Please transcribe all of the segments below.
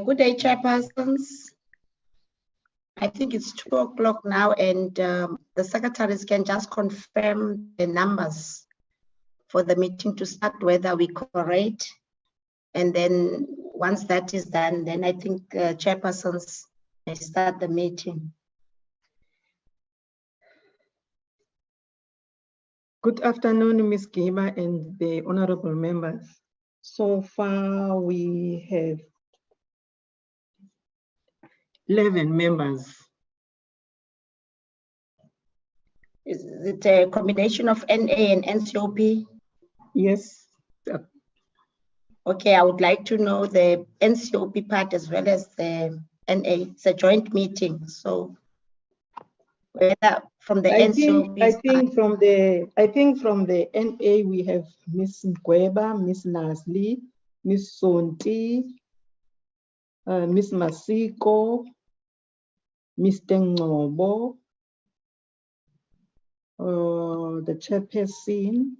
Good day, chairpersons. I think it's 2 o'clock now, and the secretaries can just confirm the numbers for the meeting to start, whether we cooperate. And then once that is done, then I think chairpersons may start the meeting. Good afternoon, Ms. Giba and the honorable members. So far, we have 11 members. Is it a combination of NA and NCOP? Yes. Okay, I would like to know the NCOP part as well as the NA. It's a joint meeting, so whether from the NCOP. I think from the NA we have Ms. Mgweba, Ms. Nasli, Ms. Sonti, Ms. Masiko, Mr. Ngobo, the chairperson.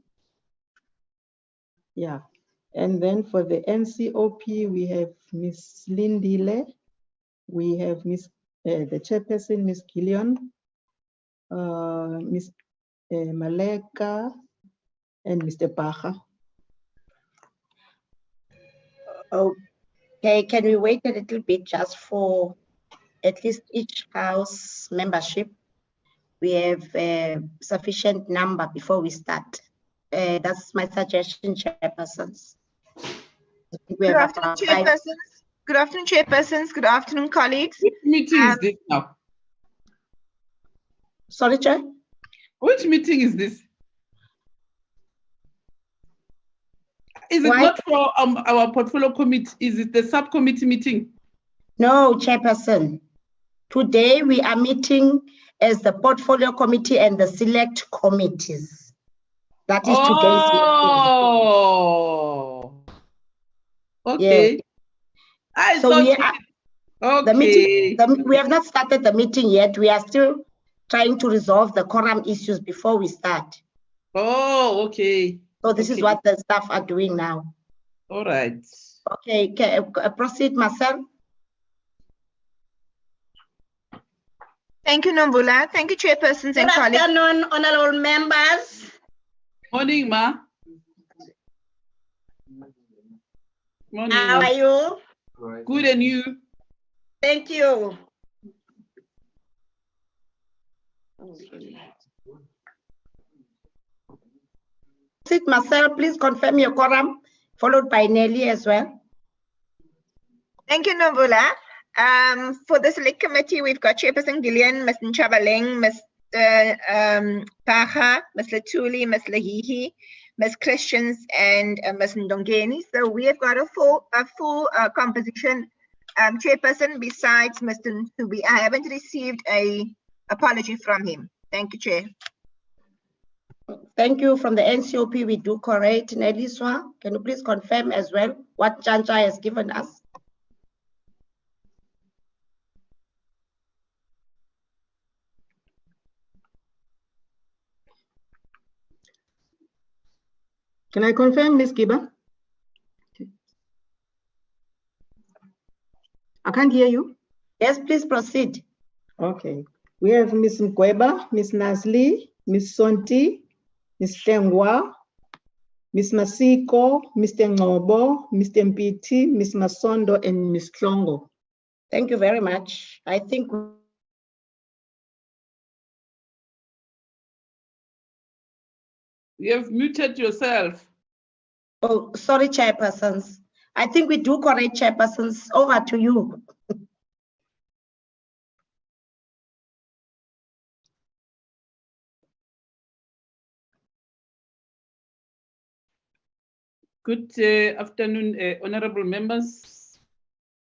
Yeah. And then for the NCOP, we have Ms. Lindile, we have the chairperson, Ms. Gillian, Ms. Maleka, and Mr. Baha. Okay, can we wait a little bit just for at least each house membership? We have a sufficient number before we start. That's my suggestion, chairpersons. Good afternoon, chairpersons. Good afternoon, chairpersons. Good afternoon, colleagues. Which meeting is this now? Sorry, Chair? Which meeting is this? Is it not for our portfolio committee? Is it the subcommittee meeting? No, chairperson. Today we are meeting as the portfolio committee and the select committees. That is today's meeting. Oh, okay. Yeah. So we are, the meeting, we have not started the meeting yet. We are still trying to resolve the quorum issues before we start. Oh, okay. So this is what the staff are doing now. All right. Okay, proceed, Marcel. Thank you, Nombula. Thank you, chairpersons and colleagues. Good afternoon, honorable members. Morning, Ma. Morning. How are you? Good, and you? Thank you. Sit, Marcel, please confirm your quorum, followed by Nelly as well. Thank you, Nombula. For the select committee, we've got Chairperson Gillian, Ms. Nchabaleng, Mr. Paha, Ms. Latuli, Ms. Lahihi, Ms. Christians, and Ms. Ndongeni. So we have got a full composition. Chairperson, besides Mr. Nsubi, I haven't received an apology from him. Thank you, Chair. Thank you. From the NCOP, we do correct. Neliswa, can you please confirm as well what Jancha has given us? Can I confirm, Ms. Giba? I can't hear you. Yes, please proceed. Okay. We have Ms. Mgweba, Ms. Nasli, Ms. Sonti, Ms. Tengwa, Ms. Masiko, Mr. Ngobo, Mr. Mpiti, Ms. Masondo, and Ms. Klongo. Thank you very much. I think you have muted yourself. Oh, sorry, chairpersons. I think we do correct, chairpersons. Over to you. Good afternoon, honorable members.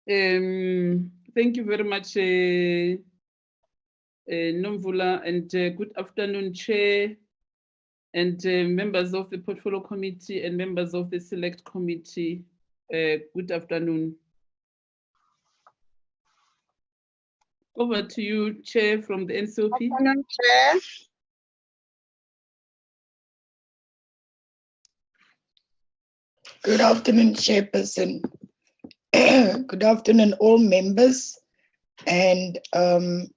Thank you very much, Nomvula, and good afternoon, Chair, and members of the Portfolio Committee and members of the Select Committee, good afternoon. Over to you, Chair from the NCOP. Good afternoon, Chair. Good afternoon, Chairperson. Good afternoon, all members and all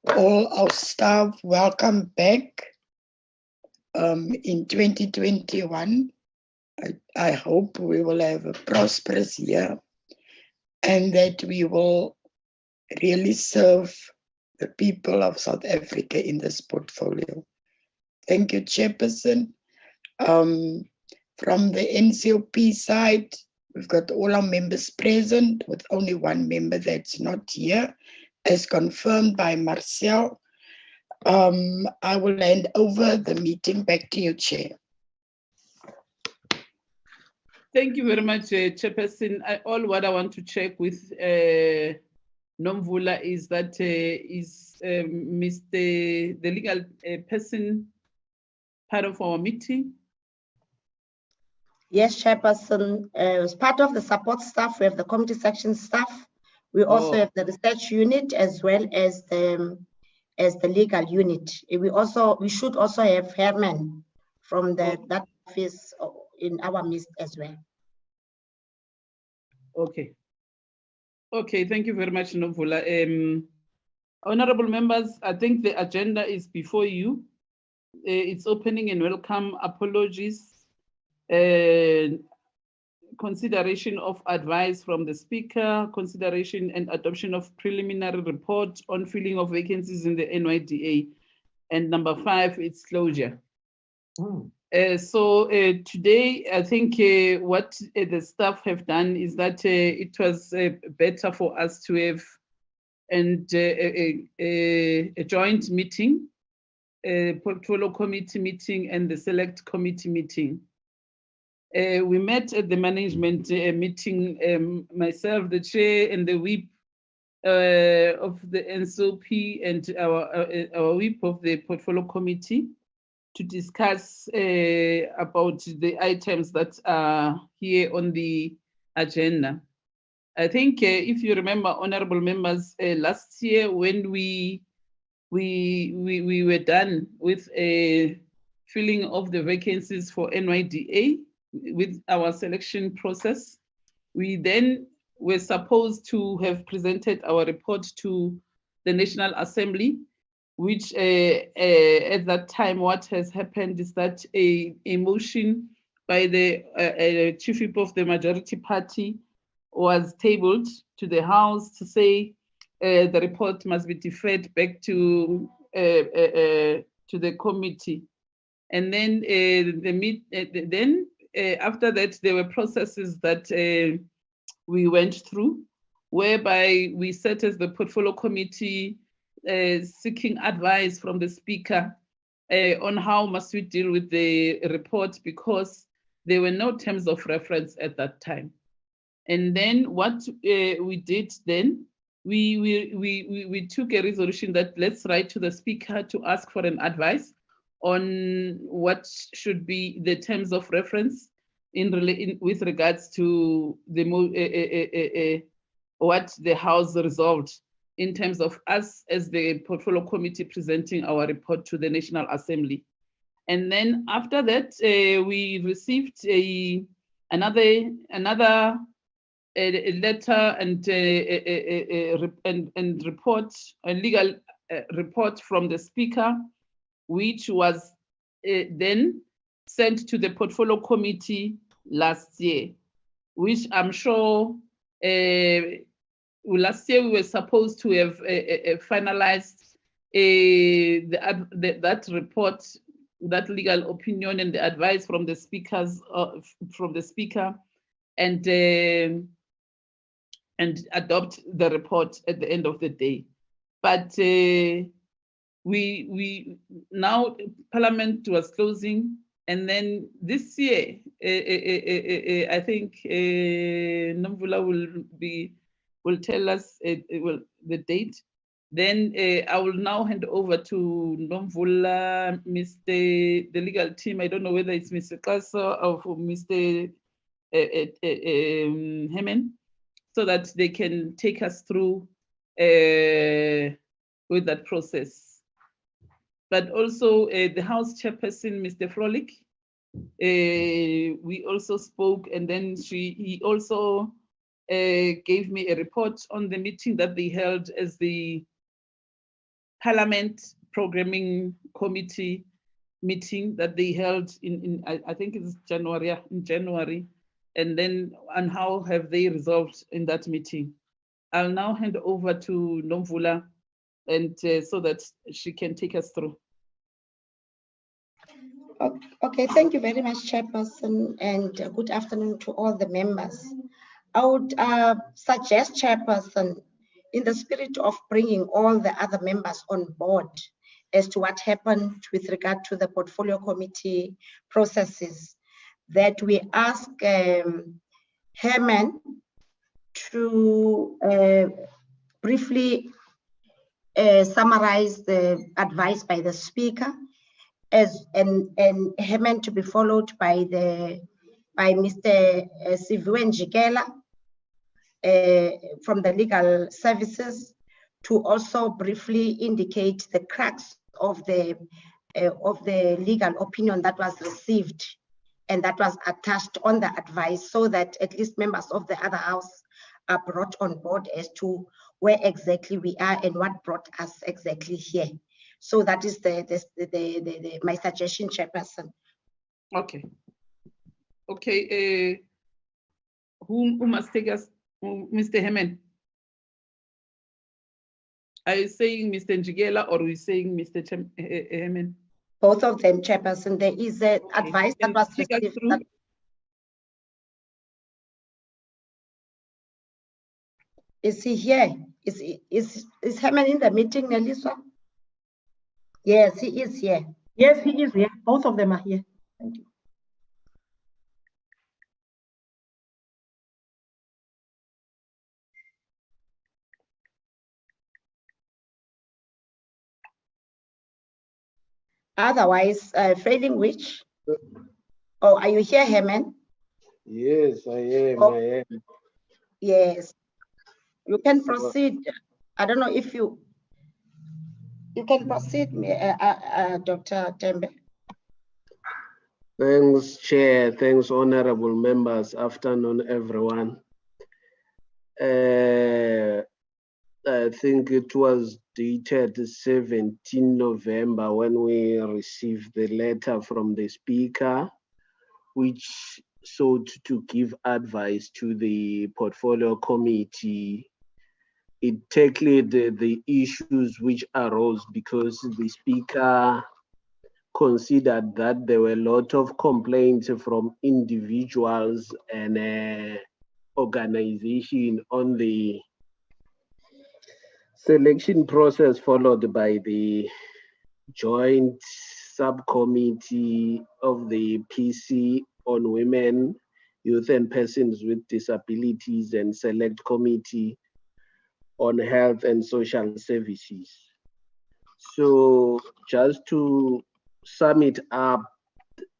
our staff. Welcome back in 2021. I hope we will have a prosperous year and that we will really serve the people of South Africa in this portfolio. Thank you, Chairperson. From the NCOP side, we've got all our members present with only one member that's not here, as confirmed by Marcel. I will hand over the meeting back to you, Chair. Thank you very much, Chairperson. All what I want to check with Nomvula is that the legal person part of our meeting? Yes, Chairperson. As part of the support staff, we have the committee section staff. We also have the research unit as well as the legal unit. We should also have Herman from that office in our midst as well. Okay. Okay, thank you very much, Nomvula. Honorable members, I think the agenda is before you. It's opening and welcome. Apologies. Consideration of advice from the Speaker, consideration and adoption of preliminary report on filling of vacancies in the NYDA. And number 5, it's closure. So today, I think what the staff have done is that it was better for us to have a joint meeting, a portfolio committee meeting and the select committee meeting. We met at the management meeting, myself, the chair, and the whip of the NCOP and our whip of the portfolio committee to discuss about the items that are here on the agenda. I think if you remember, honorable members, last year when we were done with a filling of the vacancies for NYDA, with our selection process, we then were supposed to have presented our report to the National Assembly, which at that time, what has happened is that a motion by the Chief Whip of the majority party was tabled to the House to say the report must be deferred back to the committee. And then after that, there were processes that we went through, whereby we sat as the portfolio committee seeking advice from the Speaker on how must we deal with the report, because there were no terms of reference at that time. And then what we did then, we took a resolution that let's write to the Speaker to ask for an advice on what should be the terms of reference with regards to the what the House resolved in terms of us as the portfolio committee presenting our report to the National Assembly. And then after that, we received another letter and report, a legal report from the Speaker, which was then sent to the portfolio committee last year, which I'm sure last year we were supposed to have finalized that report, that legal opinion and the advice from the Speaker, and adopt the report at the end of the day. But we now Parliament was closing, and then this year I think Nomvula will tell us the date. Then I will now hand over to Nomvula, the legal team. I don't know whether it's Mr. Kasa or Mr. Hemen, so that they can take us through with that process. But also the House Chairperson, Mr. Frolic, we also spoke, and then he also gave me a report on the meeting that they held as the Parliament Programming Committee meeting that they held in I think it's January, and then and how have they resolved in that meeting. I'll now hand over to Nomvula, and so that she can take us through. Okay, thank you very much, Chairperson, and good afternoon to all the members. I would suggest, Chairperson, in the spirit of bringing all the other members on board as to what happened with regard to the portfolio committee processes, that we ask Herman to briefly summarize the advice by the speaker, and Herman to be followed by Mr. Sivuan Jikela from the legal services, to also briefly indicate the crux of the legal opinion that was received and that was attached on the advice, so that at least members of the other house are brought on board as to where exactly we are and what brought us exactly here. So that is my suggestion, Chairperson. Okay. Okay. Who must take us? Mr. Hemen. Are you saying Mr. Njigela or are you saying Mr. Hemen? Both of them, Chairperson. There is an advice that was received. Is he here? Is Herman in the meeting, Nelisa? Yes, he is here. Yes, he is here. Both of them are here. Thank you. Otherwise, failing which? Oh, are you here, Herman? Yes, I am. Oh, I am. Yes. You can proceed. I don't know if you can proceed, Dr. Tembe. Thanks, Chair. Thanks, honorable members. Afternoon, everyone. I think it was dated 17 November when we received the letter from the Speaker, which sought to give advice to the Portfolio Committee. It tackled the issues which arose because the Speaker considered that there were a lot of complaints from individuals and organizations on the selection process followed by the joint subcommittee of the PC on women, youth and persons with disabilities, and select committee on health and social services. So just to sum it up,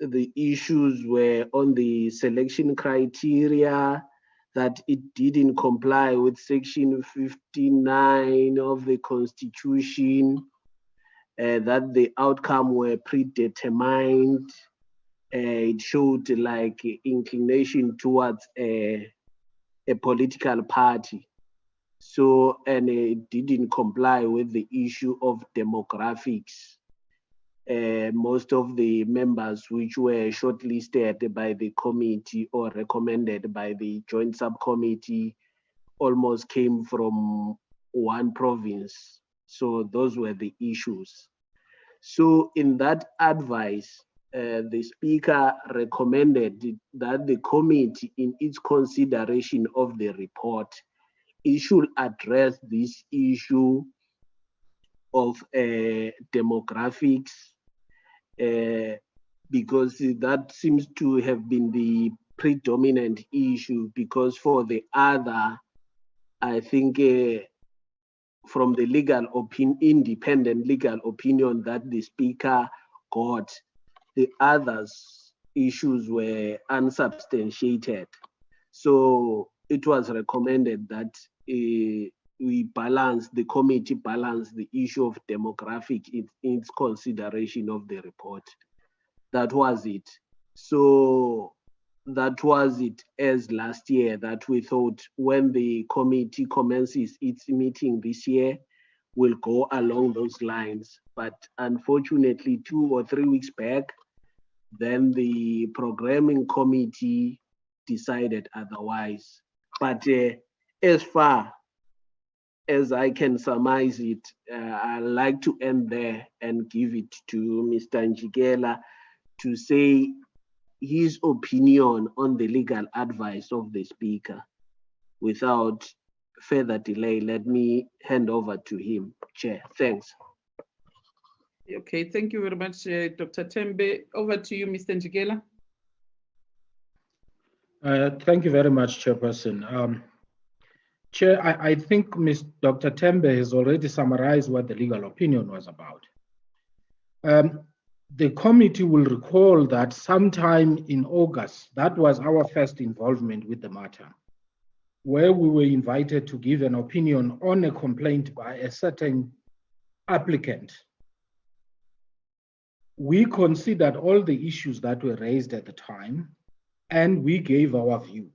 the issues were on the selection criteria, that it didn't comply with section 59 of the Constitution, that the outcome were predetermined. It showed like inclination towards a political party. So, and it didn't comply with the issue of demographics. Most of the members which were shortlisted by the committee or recommended by the joint subcommittee almost came from one province. So those were the issues. So in that advice, the Speaker recommended that the committee, in its consideration of the report, it should address this issue of demographics, because that seems to have been the predominant issue, because for the other, I think from the independent legal opinion that the speaker got, the others issues were unsubstantiated. So it was recommended that the committee balance the issue of demographic in its consideration of the report. That was it. So that was it as last year, that we thought when the committee commences its meeting this year, we'll go along those lines. But unfortunately, 2 or 3 weeks back, then the programming committee decided otherwise. But as far as I can surmise it, I'd like to end there and give it to Mr. Njikela to say his opinion on the legal advice of the speaker. Without further delay, let me hand over to him, Chair. Thanks. Okay, thank you very much, Dr. Tembe. Over to you, Mr. Njikela. Thank you very much, Chairperson. Chair, I think Dr. Tembe has already summarized what the legal opinion was about. The committee will recall that sometime in August, that was our first involvement with the matter, where we were invited to give an opinion on a complaint by a certain applicant. We considered all the issues that were raised at the time, and we gave our view.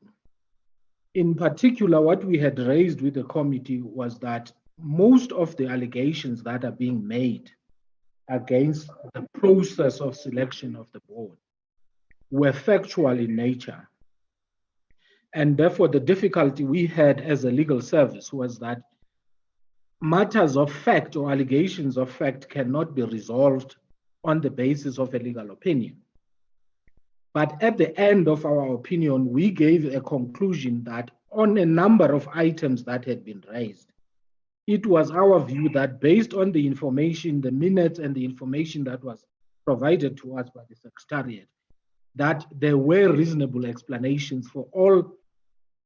In particular, what we had raised with the committee was that most of the allegations that are being made against the process of selection of the board were factual in nature. And therefore, the difficulty we had as a legal service was that matters of fact or allegations of fact cannot be resolved on the basis of a legal opinion. But at the end of our opinion, we gave a conclusion that on a number of items that had been raised, it was our view that based on the information, the minutes and the information that was provided to us by the Secretariat, that there were reasonable explanations for all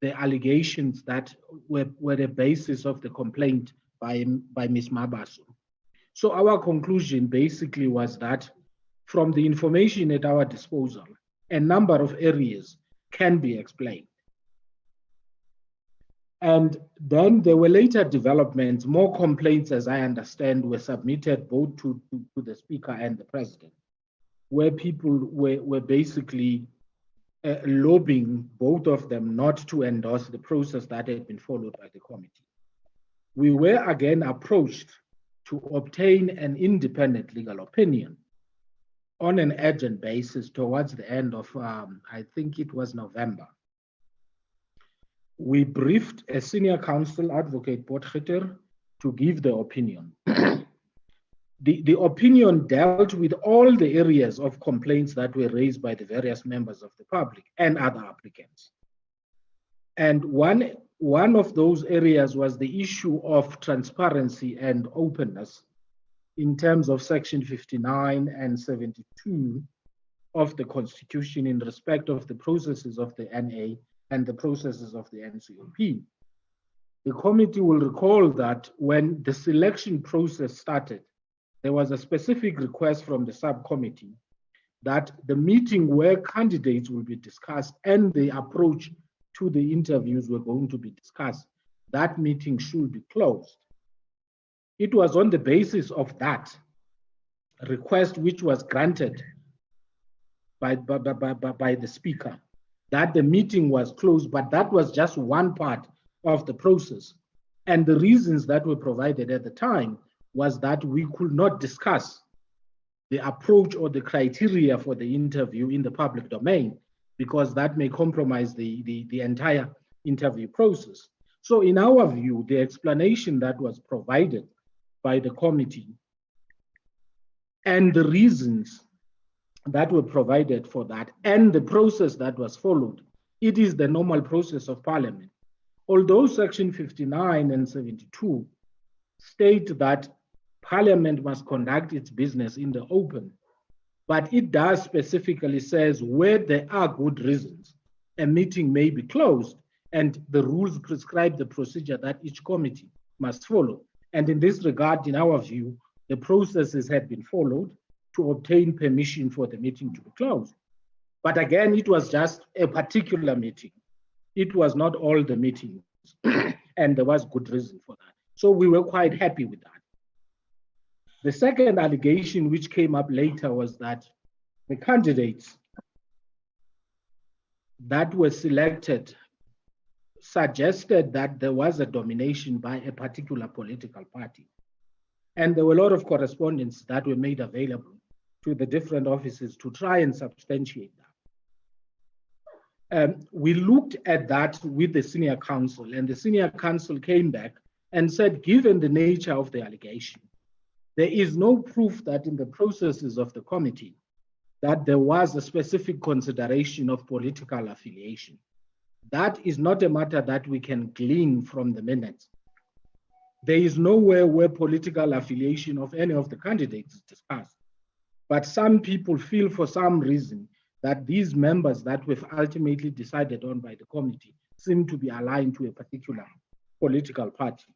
the allegations that were the basis of the complaint by Ms. Mabaso. So our conclusion basically was that from the information at our disposal, a number of areas can be explained. And then there were later developments, more complaints, as I understand, were submitted both to the Speaker and the President, where people were basically lobbying both of them not to endorse the process that had been followed by the committee. We were again approached to obtain an independent legal opinion on an urgent basis towards the end of, I think it was November. We briefed a senior counsel, Advocate Potgieter, to give the opinion. The opinion dealt with all the areas of complaints that were raised by the various members of the public and other applicants. And one of those areas was the issue of transparency and openness in terms of Section 59 and 72 of the Constitution in respect of the processes of the NA and the processes of the NCOP. The committee will recall that when the selection process started, there was a specific request from the subcommittee that the meeting where candidates will be discussed and the approach to the interviews were going to be discussed, that meeting should be closed. It was on the basis of that request, which was granted by the Speaker, that the meeting was closed, but that was just one part of the process. And the reasons that were provided at the time was that we could not discuss the approach or the criteria for the interview in the public domain, because that may compromise the entire interview process. So in our view, the explanation that was provided by the committee and the reasons that were provided for that and the process that was followed, it is the normal process of Parliament. Although Section 59 and 72 state that Parliament must conduct its business in the open, but it does specifically says where there are good reasons, a meeting may be closed, and the rules prescribe the procedure that each committee must follow. And in this regard, in our view, the processes had been followed to obtain permission for the meeting to be closed. But again, it was just a particular meeting. It was not all the meetings, and there was good reason for that. So we were quite happy with that. The second allegation which came up later was that the candidates that were selected suggested that there was a domination by a particular political party. And there were a lot of correspondence that were made available to the different offices to try and substantiate that. We looked at that with the senior counsel, and the senior counsel came back and said, given the nature of the allegation, there is no proof that in the processes of the committee that there was a specific consideration of political affiliation. That is not a matter that we can glean from the minutes. There is nowhere where political affiliation of any of the candidates is discussed. But some people feel for some reason that these members that were ultimately decided on by the committee seem to be aligned to a particular political party.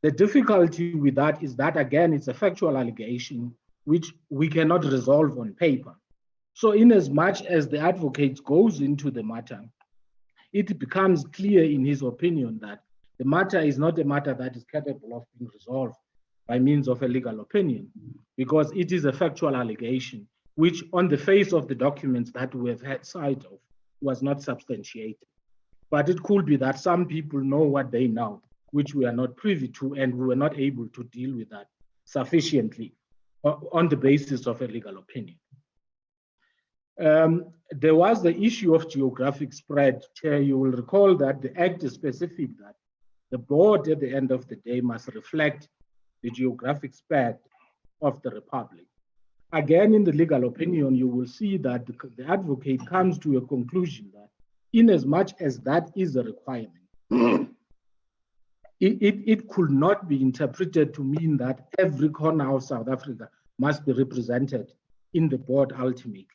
The difficulty with that is that, again, it's a factual allegation which we cannot resolve on paper. So in as much as the advocate goes into the matter, it becomes clear in his opinion that the matter is not a matter that is capable of being resolved by means of a legal opinion, because it is a factual allegation, which on the face of the documents that we have had sight of was not substantiated. But it could be that some people know what they know, which we are not privy to, and we were not able to deal with that sufficiently on the basis of a legal opinion. There was the issue of geographic spread. Chair, you will recall that the Act is specific that the board at the end of the day must reflect the geographic spread of the Republic. Again, in the legal opinion, you will see that the advocate comes to a conclusion that in as much as that is a requirement, it could not be interpreted to mean that every corner of South Africa must be represented in the board ultimately.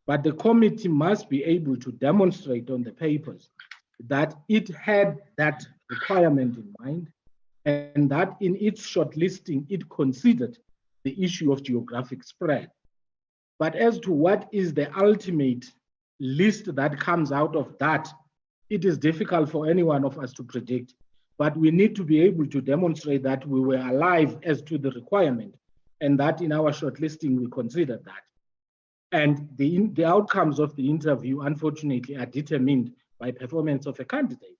But the committee must be able to demonstrate on the papers that it had that requirement in mind, and that in its shortlisting, it considered the issue of geographic spread. But as to what is the ultimate list that comes out of that, it is difficult for any one of us to predict. But we need to be able to demonstrate that we were alive as to the requirement, and that in our shortlisting, we considered that. And the outcomes of the interview, unfortunately, are determined by performance of a candidate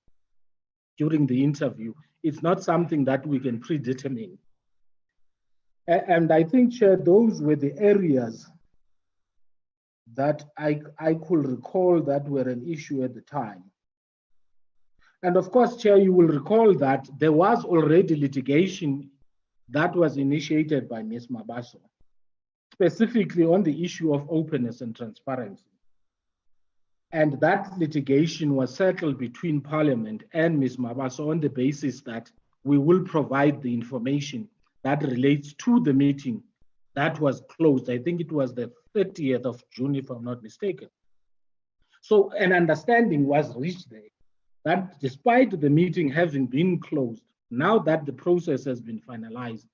during the interview. It's not something that we can predetermine. And I think, Chair, those were the areas that I could recall that were an issue at the time. And of course, Chair, you will recall that there was already litigation that was initiated by Ms. Mabaso, specifically on the issue of openness and transparency. And that litigation was settled between Parliament and Ms. Mabaso on the basis that we will provide the information that relates to the meeting that was closed. I think it was the 30th of June, if I'm not mistaken. So an understanding was reached there that despite the meeting having been closed, now that the process has been finalized,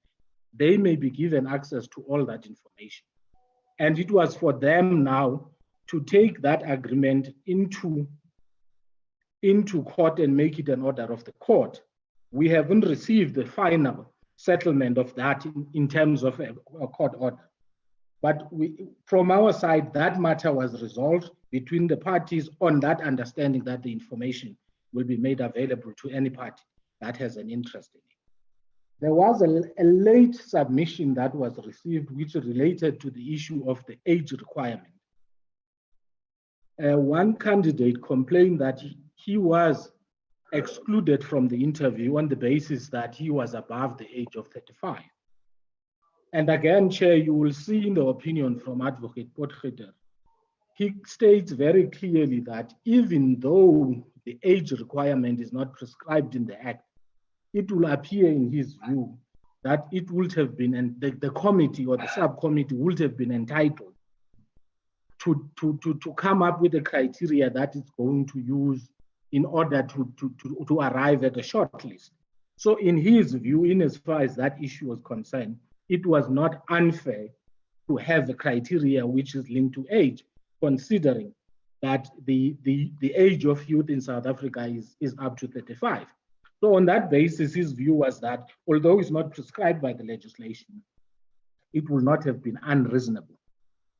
they may be given access to all that information. And it was for them now to take that agreement into court and make it an order of the court. We haven't received the final settlement of that in terms of a court order. But from our side, that matter was resolved between the parties on that understanding that the information will be made available to any party that has an interest in it. There was a late submission that was received which related to the issue of the age requirement. One candidate complained that he was excluded from the interview on the basis that he was above the age of 35. And again, Chair, you will see in the opinion from Advocate Potgieter, he states very clearly that even though the age requirement is not prescribed in the Act, it will appear in his view that it would have been, and the committee or the subcommittee would have been entitled to come up with a criteria that it's going to use in order to arrive at a short list. So in his view, in as far as that issue was concerned, it was not unfair to have the criteria which is linked to age, considering that the age of youth in South Africa is up to 35. So on that basis, his view was that although it's not prescribed by the legislation, it will not have been unreasonable,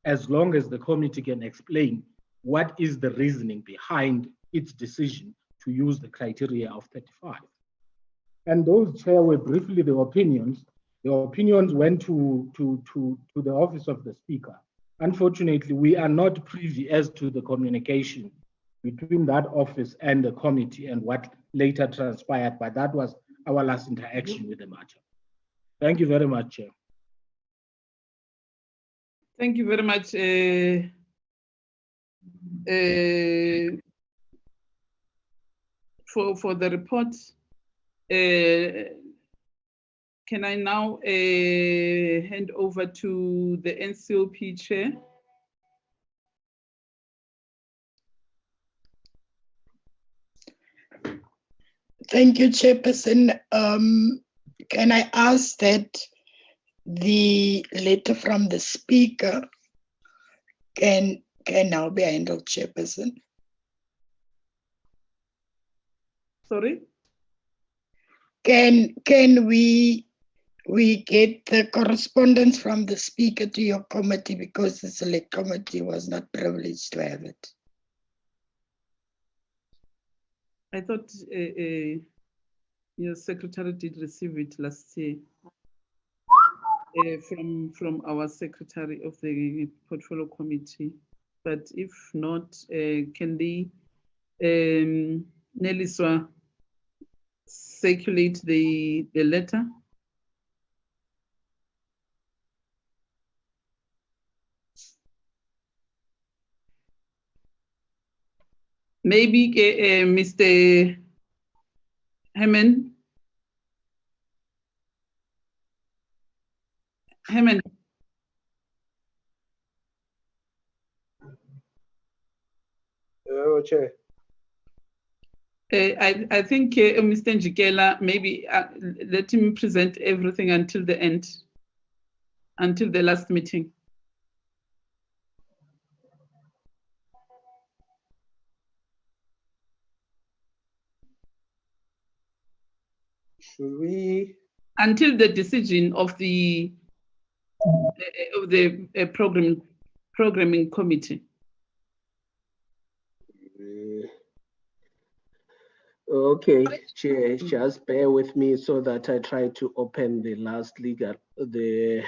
as long as the committee can explain what is the reasoning behind its decision to use the criteria of 35. And those, Chair, were briefly the opinions. The opinions went to the office of the Speaker. Unfortunately, we are not privy as to the communication between that office and the committee and what later transpired, but that was our last interaction with the matter. Thank you very much, Chair. Thank you very much. For the report. Can I now hand over to the NCOP Chair? Thank you, Chairperson. Can I ask that the letter from the Speaker can now be handled, Chairperson? Sorry? Can we get the correspondence from the Speaker to your committee, because the select committee was not privileged to have it? I thought your secretary did receive it last year from our secretary of the portfolio committee. But if not, can the Neliswa circulate the letter? Maybe Mr. Hammond. Hammond. Chair. I think Mr. Njikela, maybe let him present everything until the end, until the last meeting. Should we? Until the decision of the programming committee. Okay, Chair, just bear with me so that I try to open the last legal, the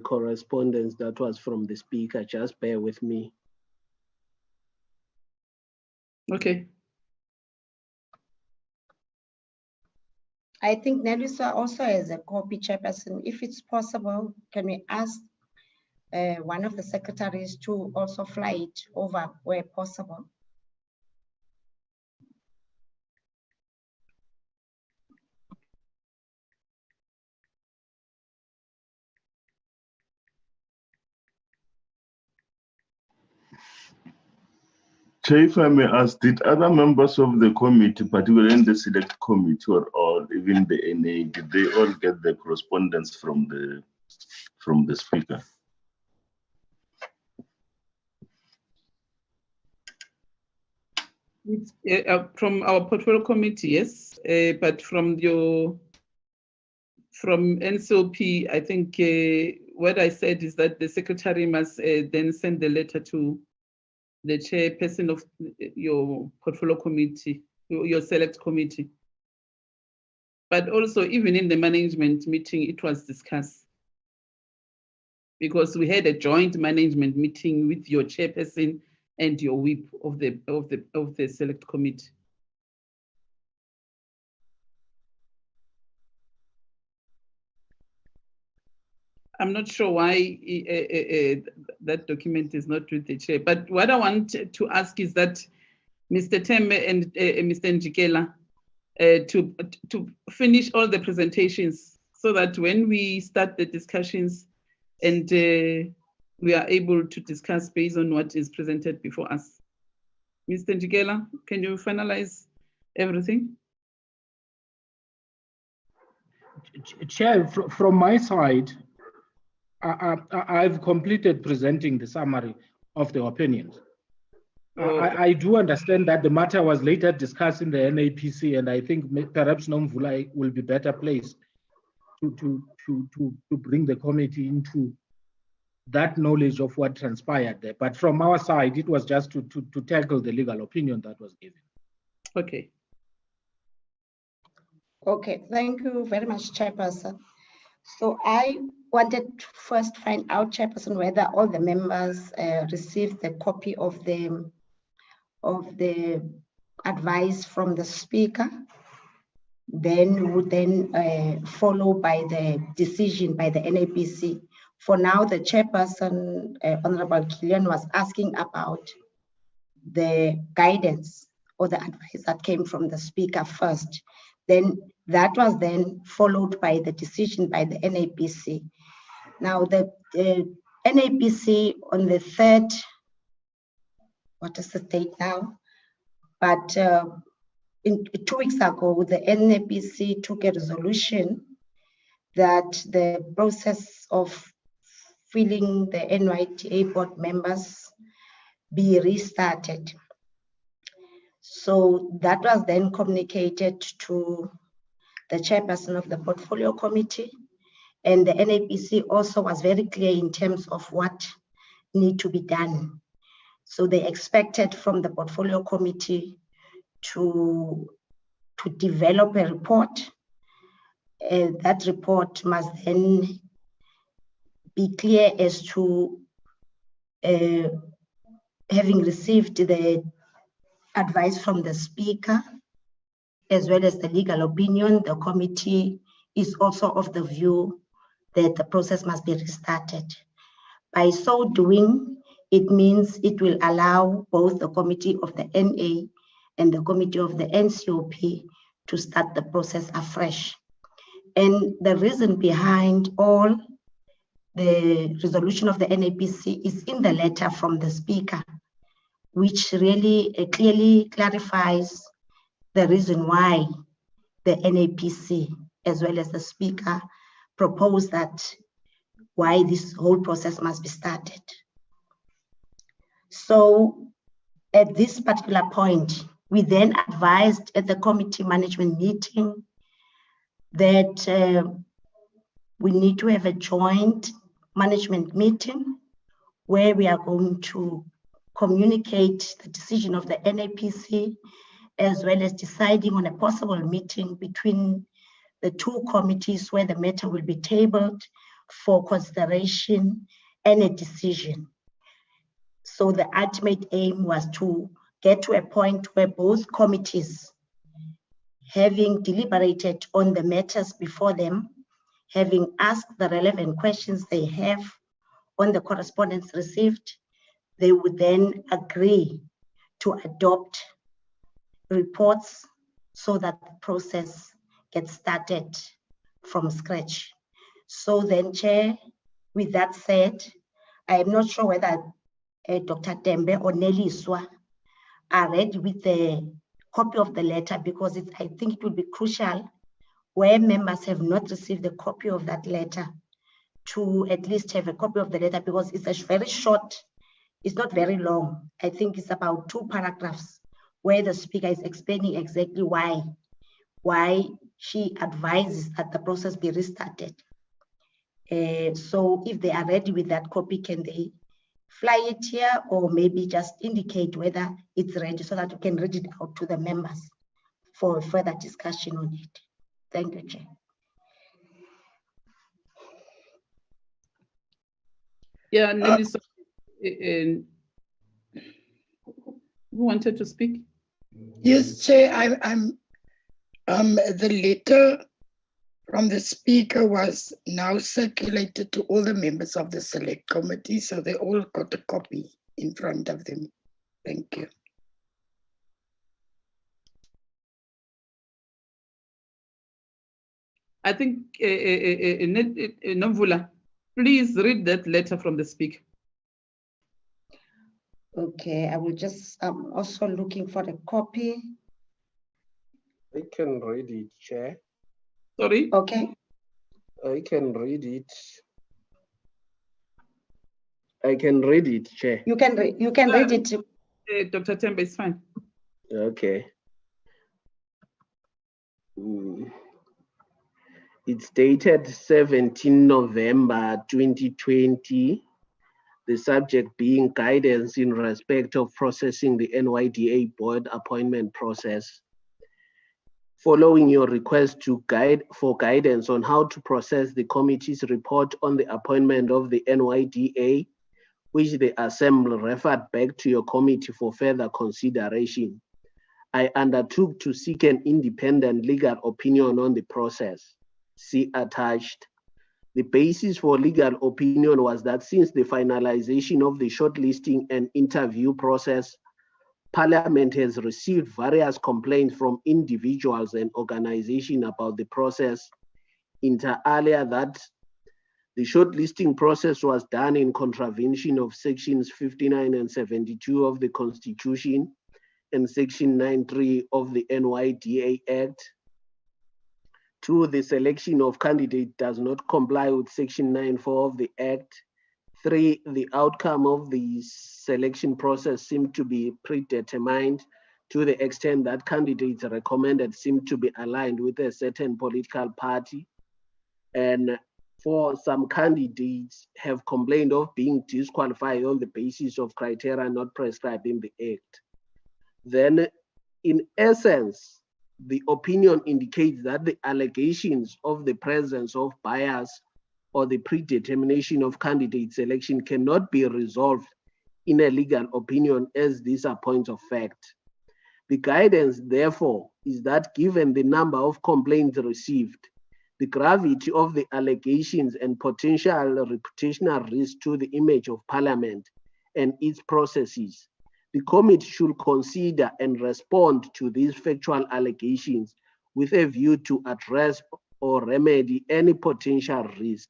correspondence that was from the Speaker. Just bear with me. Okay. I think Nelisa also has a copy, Chairperson. If it's possible, can we ask one of the secretaries to also fly it over where possible? Chair, if I may ask, did other members of the committee, particularly in the select committee or even the NA, did they all get the correspondence from the Speaker? From our portfolio committee, yes, but from NCOP, I think what I said is that the secretary must then send the letter to the chairperson of your portfolio committee, your select committee. But also, even in the management meeting, it was discussed, because we had a joint management meeting with your chairperson and your whip of the select committee. I'm not sure why that document is not with the chair, but what I want to ask is that Mr. Tembe and Mr. Njikela to finish all the presentations so that when we start the discussions and we are able to discuss based on what is presented before us. Mr. Njikela, can you finalize everything? Chair, from my side, I've completed presenting the summary of the opinions. I do understand that the matter was later discussed in the NAPC, and I think perhaps Nomvula will be better placed to bring the committee into that knowledge of what transpired there. But from our side, it was just to tackle the legal opinion that was given. Okay. Okay, thank you very much, Chairperson. So I wanted to first find out, Chairperson, whether all the members received the copy of the advice from the speaker, then would follow by the decision by the NAPC. For now, the Chairperson, Honorable Gillian, was asking about the guidance or the advice that came from the speaker first. Then that was then followed by the decision by the NAPC. Now the NAPC on the 3rd, what is the date now? But 2 weeks ago, the NAPC took a resolution that the process of filling the NYTA board members be restarted. So that was then communicated to the chairperson of the portfolio committee, and the NAPC also was very clear in terms of what need to be done. So they expected from the portfolio committee to develop a report. That report must then be clear as to having received the advice from the speaker, as well as the legal opinion. The committee is also of the view that the process must be restarted. By so doing, it means it will allow both the committee of the NA and the committee of the NCOP to start the process afresh. And the reason behind all the resolution of the NAPC is in the letter from the speaker, which really clearly clarifies the reason why the NAPC, as well as the speaker, proposed that why this whole process must be started. So at this particular point, we then advised at the committee management meeting that we need to have a joint management meeting where we are going to communicate the decision of the NAPC, as well as deciding on a possible meeting between the two committees where the matter will be tabled for consideration and a decision. So the ultimate aim was to get to a point where both committees, having deliberated on the matters before them, having asked the relevant questions they have on the correspondence received, they would then agree to adopt reports so that the process gets started from scratch. So then, Chair, with that said, I am not sure whether Dr. Tembe or Nelly Iswa are ready with the copy of the letter, because I think it will be crucial where members have not received a copy of that letter to at least have a copy of the letter, because it's a very short, it's not very long. I think it's about 2 paragraphs where the speaker is explaining exactly why she advises that the process be restarted. So if they are ready with that copy, can they fly it here, or maybe just indicate whether it's ready so that we can read it out to the members for further discussion on it? Thank you, Chair. Yeah, Nelisa, who wanted to speak? Yes, Chair, the letter from the speaker was now circulated to all the members of the select committee, so they all got a copy in front of them. Thank you. I think, Nomvula, please read that letter from the speaker. Okay, I will just, I'm also looking for a copy. I can read it, Chair. Sorry? Okay, I can read it. I can read it, Chair. You can read it. Dr. Tembe, it's fine. Okay. It's dated 17 November 2020. The subject being guidance in respect of processing the NYDA board appointment process. Following your request for guidance on how to process the committee's report on the appointment of the NYDA, which the Assembly referred back to your committee for further consideration, I undertook to seek an independent legal opinion on the process. See attached. The basis for legal opinion was that since the finalization of the shortlisting and interview process, Parliament has received various complaints from individuals and organizations about the process, inter alia that the shortlisting process was done in contravention of sections 59 and 72 of the Constitution and section 93 of the NYDA Act. 2, the selection of candidate does not comply with section 94 of the Act. 3, the outcome of the selection process seemed to be predetermined to the extent that candidates recommended seemed to be aligned with a certain political party. And 4, some candidates have complained of being disqualified on the basis of criteria not prescribed in the Act. Then, in essence, the opinion indicates that the allegations of the presence of bias or the predetermination of candidate selection cannot be resolved in a legal opinion, as these are points of fact. The guidance, therefore, is that given the number of complaints received, the gravity of the allegations and potential reputational risk to the image of Parliament and its processes, the committee should consider and respond to these factual allegations with a view to address or remedy any potential risk.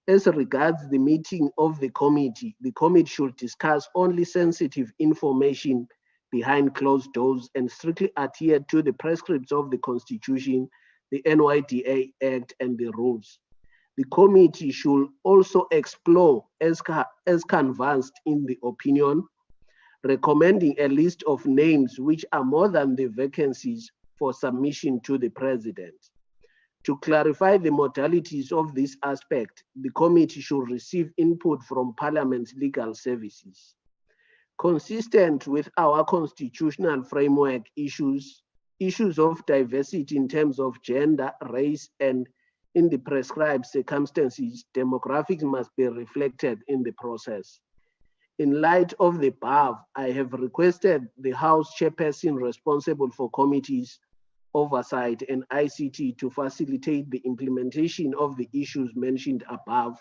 As regards the meeting of the committee should discuss only sensitive information behind closed doors and strictly adhere to the prescripts of the Constitution, the NYDA Act, and the rules. The committee should also explore, as canvassed in the opinion, recommending a list of names which are more than the vacancies for submission to the President. To clarify the modalities of this aspect, the committee should receive input from Parliament's legal services. Consistent with our constitutional framework, issues of diversity in terms of gender, race, and in the prescribed circumstances, demographics must be reflected in the process. In light of the above, I have requested the House Chairperson responsible for committees, oversight, and ICT to facilitate the implementation of the issues mentioned above,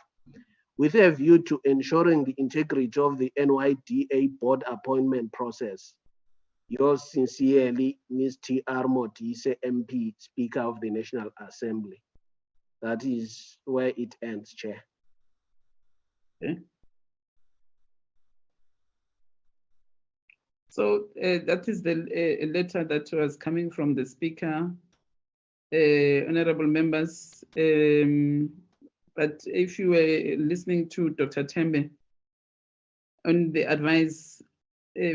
with a view to ensuring the integrity of the NYDA board appointment process. Yours sincerely, Ms. T.R. Modise, MP, Speaker of the National Assembly. That is where it ends, Chair. Okay. So that is the letter that was coming from the Speaker, honorable members. But if you were listening to Dr. Tembe on the advice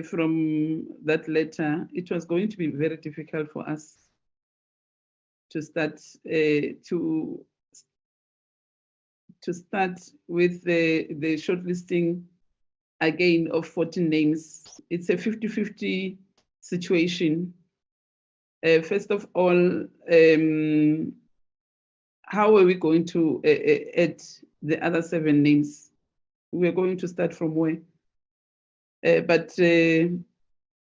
from that letter, it was going to be very difficult for us to start with the shortlisting again of 14 names. It's a 50-50 situation. First of all, how are we going to add the other 7 names? We're going to start from where? But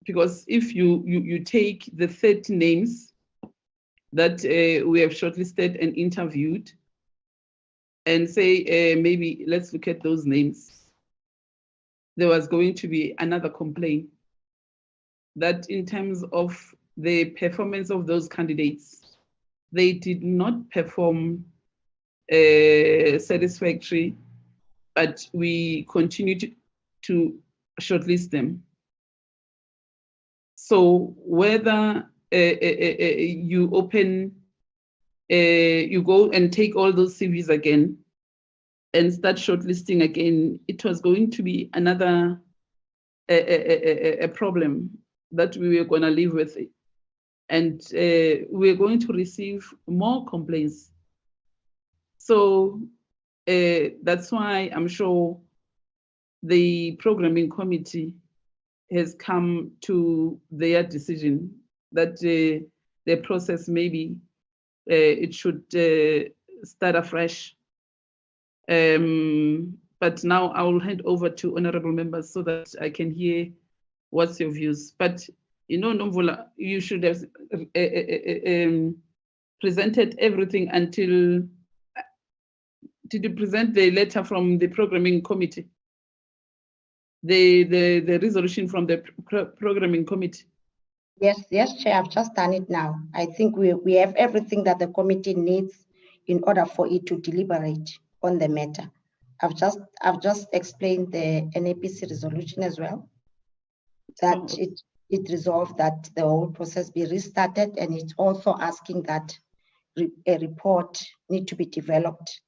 because if you take the 30 names that we have shortlisted and interviewed and say, maybe let's look at those names, there was going to be another complaint that in terms of the performance of those candidates, they did not perform satisfactory, but we continue to shortlist them. So whether you open you go and take all those CVs again and start shortlisting again, it was going to be another a problem that we were going to live with. And we're going to receive more complaints. So that's why I'm sure the programming committee has come to their decision that the process maybe it should start afresh. But now I will hand over to honorable members so that I can hear what's your views. But you know, Nomvula, you should have presented everything until. Did you present the letter from the programming committee? The resolution from the programming committee? Yes, Chair, I've just done it now. I think we have everything that the committee needs in order for it to deliberate on the matter. I've just explained the NAPC resolution as well, that it resolved that the whole process be restarted, and it's also asking that a report need to be developed,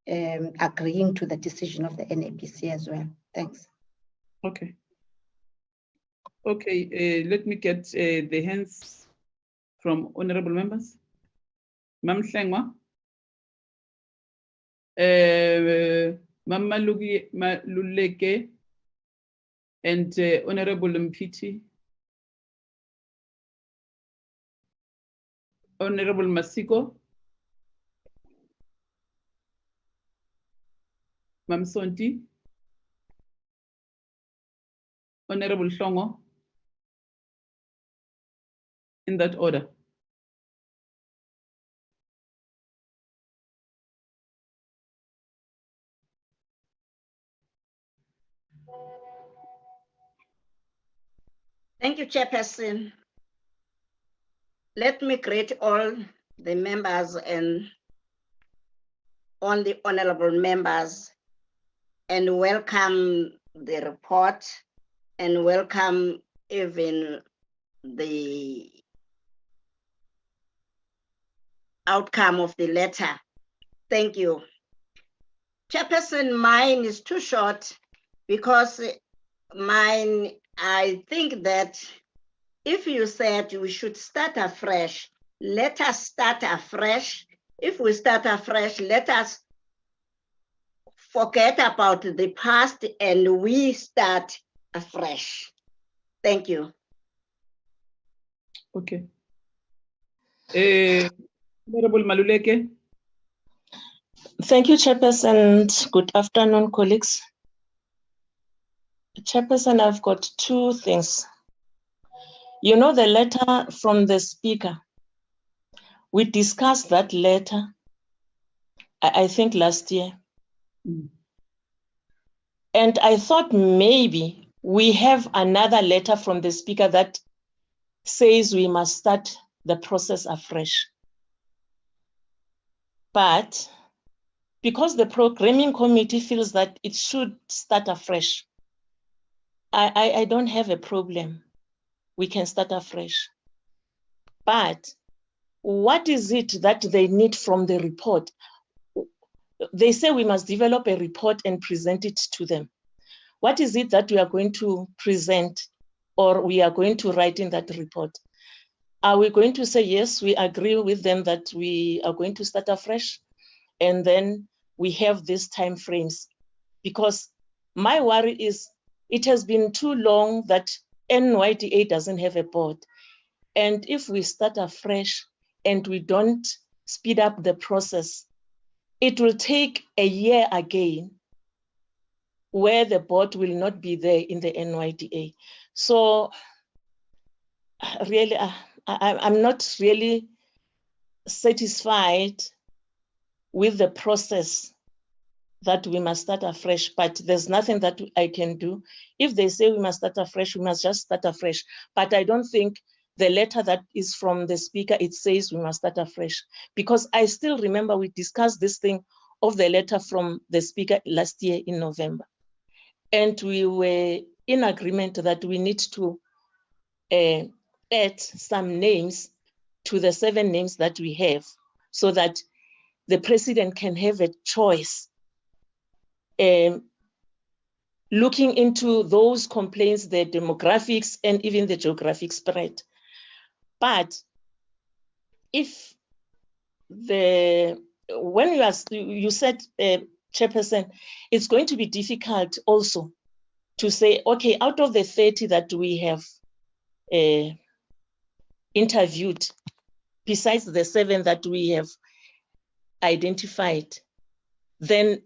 agreeing to the decision of the NAPC as well. Thanks. Okay. Okay, let me get the hands from honorable members. Mam Hlengwa, Mam Maluleke, and Honorable Mpiti, Honorable Masiko, Mam Sonti, Honorable Hlongo, in that order. Thank you, Chairperson. Let me greet all the members and all the honorable members and welcome the report and welcome even the outcome of the letter. Thank you. Chairperson, mine is too short because mine, I think that if you said we should start afresh, let us start afresh. If we start afresh, let us forget about the past and we start afresh. Thank you. Okay. Honorable Maluleke. Thank you, Chairperson. Good afternoon, colleagues. Chairperson, I've got two things. You know the letter from the speaker. We discussed that letter, I think last year. And I thought maybe we have another letter from the speaker that says we must start the process afresh. But because the programming committee feels that it should start afresh, I don't have a problem. We can start afresh. But what is it that they need from the report? They say we must develop a report and present it to them. What is it that we are going to present or we are going to write in that report? Are we going to say, yes, we agree with them that we are going to start afresh, and then we have these time frames? Because my worry is it has been too long that NYDA doesn't have a board. And if we start afresh and we don't speed up the process, it will take a year again where the board will not be there in the NYDA. So really, I'm not really satisfied with the process that we must start afresh, but there's nothing that I can do. If they say we must start afresh, we must just start afresh. But I don't think the letter that is from the speaker, it says we must start afresh. Because I still remember we discussed this thing of the letter from the speaker last year in November. And we were in agreement that we need to add some names to the 7 names that we have, so that the president can have a choice, looking into those complaints, the demographics, and even the geographic spread. But if when you said, Chairperson, it's going to be difficult also to say, okay, out of the 30 that we have interviewed, besides the 7 that we have identified, then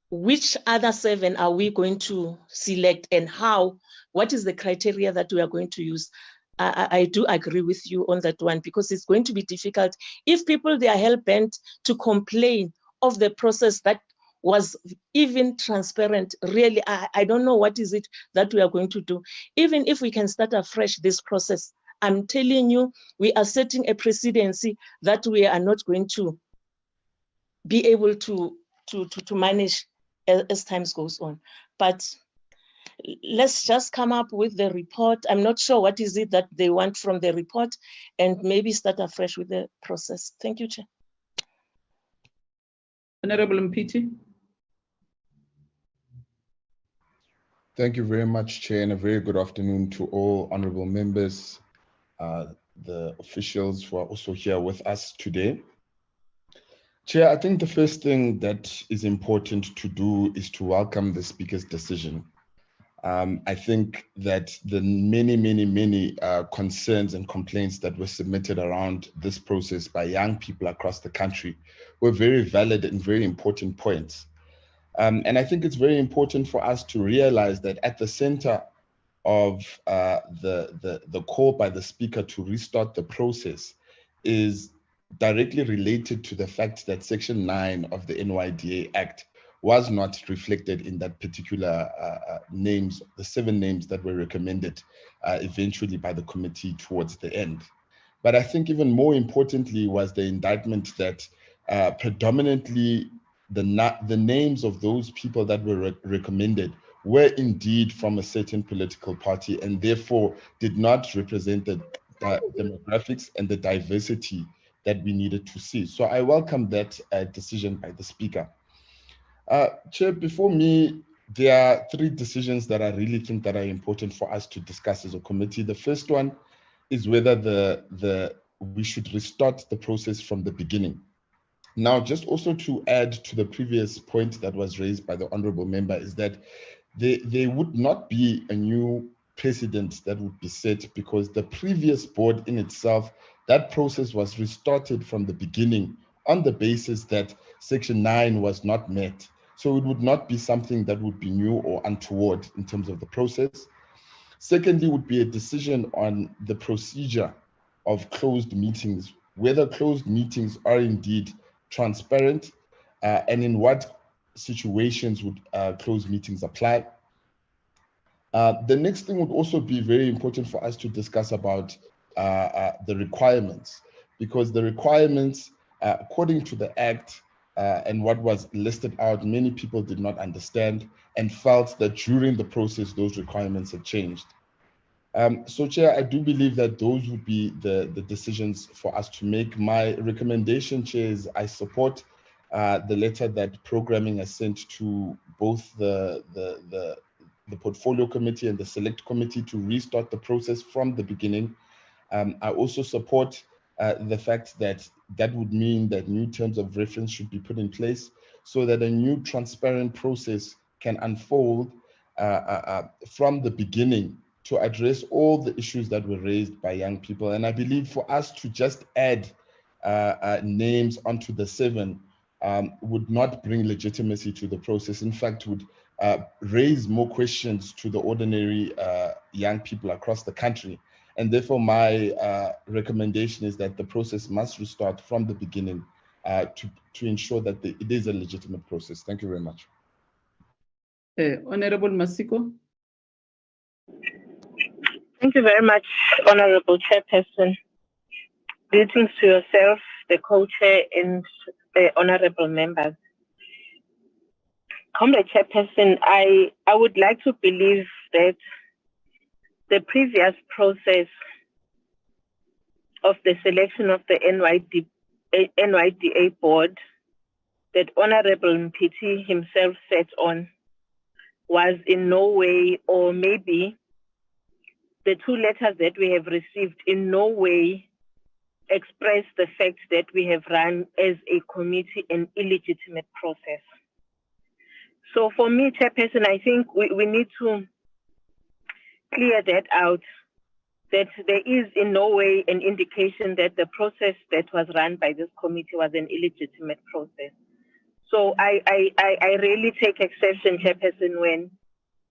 which other 7 are we going to select, and how? What is the criteria that we are going to use? I do agree with you on that one, because it's going to be difficult if people, they are hell-bent to complain of the process that was even transparent. Really, I don't know what is it that we are going to do. Even if we can start afresh this process, I'm telling you, we are setting a presidency that we are not going to be able to manage as time goes on. But let's just come up with the report. I'm not sure what is it that they want from the report, and maybe start afresh with the process. Thank you, Chair. Honorable Mpiti. Thank you very much, Chair, and a very good afternoon to all honorable members, the officials who are also here with us today. Chair, I think the first thing that is important to do is to welcome the Speaker's decision. I think that the many concerns and complaints that were submitted around this process by young people across the country were very valid and very important points. And I think it's very important for us to realize that at the center of the call by the Speaker to restart the process is directly related to the fact that Section 9 of the NYDA Act was not reflected in that particular names, the 7 names that were recommended eventually by the committee towards the end. But I think even more importantly was the indictment that predominantly the names of those people that were recommended were indeed from a certain political party, and therefore did not represent the demographics and the diversity that we needed to see. So I welcome that decision by the Speaker. Chair, before me, there are 3 decisions that I really think that are important for us to discuss as a committee. The first one is whether we should restart the process from the beginning. Now, just also to add to the previous point that was raised by the honorable member, is that there would not be a new precedent that would be set, because the previous board in itself, that process was restarted from the beginning on the basis that Section 9 was not met. So it would not be something that would be new or untoward in terms of the process. Secondly, would be a decision on the procedure of closed meetings, whether closed meetings are indeed transparent, and in what situations would closed meetings apply. The next thing would also be very important for us to discuss about the requirements, because the requirements, according to the Act and what was listed out, many people did not understand and felt that during the process, those requirements had changed. So, Chair, I do believe that those would be the decisions for us to make. My recommendation, Chair, is I support the letter that programming has sent to both the portfolio committee and the select committee to restart the process from the beginning. I also support the fact that that would mean that new terms of reference should be put in place so that a new transparent process can unfold from the beginning to address all the issues that were raised by young people. And I believe for us to just add names onto the 7 would not bring legitimacy to the process. In fact, would raise more questions to the ordinary young people across the country. And therefore, my recommendation is that the process must restart from the beginning to ensure that it is a legitimate process. Thank you very much. Honorable Masiko. Thank you very much, Honorable Chairperson. Greetings to yourself, the co-chair, and the honorable members. Comrade Chairperson, I would like to believe that the previous process of the selection of the NYDA board that Honorable Mpiti himself sat on was in no way, or maybe the two letters that we have received in no way express the fact that we have run as a committee an illegitimate process. So for me, Chairperson, I think we need to clear that out, that there is in no way an indication that the process that was run by this committee was an illegitimate process. So I really take exception, Chairperson, when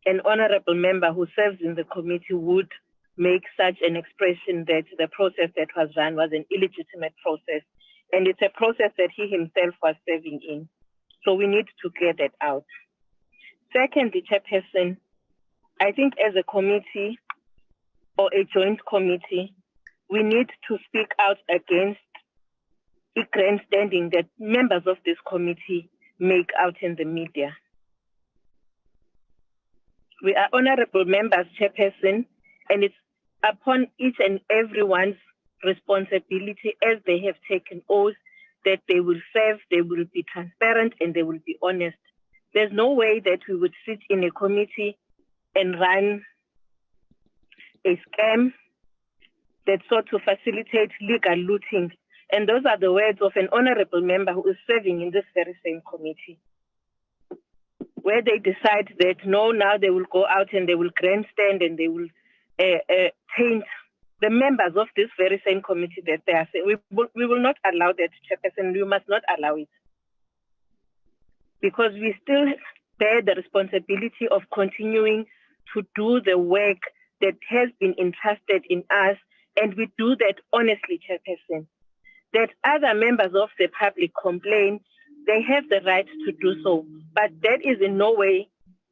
an honorable member who serves in the committee would make such an expression that the process that was run was an illegitimate process. And it's a process that he himself was serving in. So we need to clear that out. Secondly, Chairperson, I think as a committee or a joint committee, we need to speak out against the grandstanding that members of this committee make out in the media. We are honorable members, Chairperson, and it's upon each and everyone's responsibility, as they have taken oath, that they will serve, they will be transparent, and they will be honest. There's no way that we would sit in a committee and run a scam that sought to facilitate legal looting. And those are the words of an honorable member who is serving in this very same committee, where they decide that no, now they will go out and they will grandstand and they will taint the members of this very same committee that they are saying. We will not allow that, Chairperson. We must not allow it, because we still bear the responsibility of continuing to do the work that has been entrusted in us, and we do that honestly, Chairperson. That other members of the public complain, they have the right to do so, but that is in no way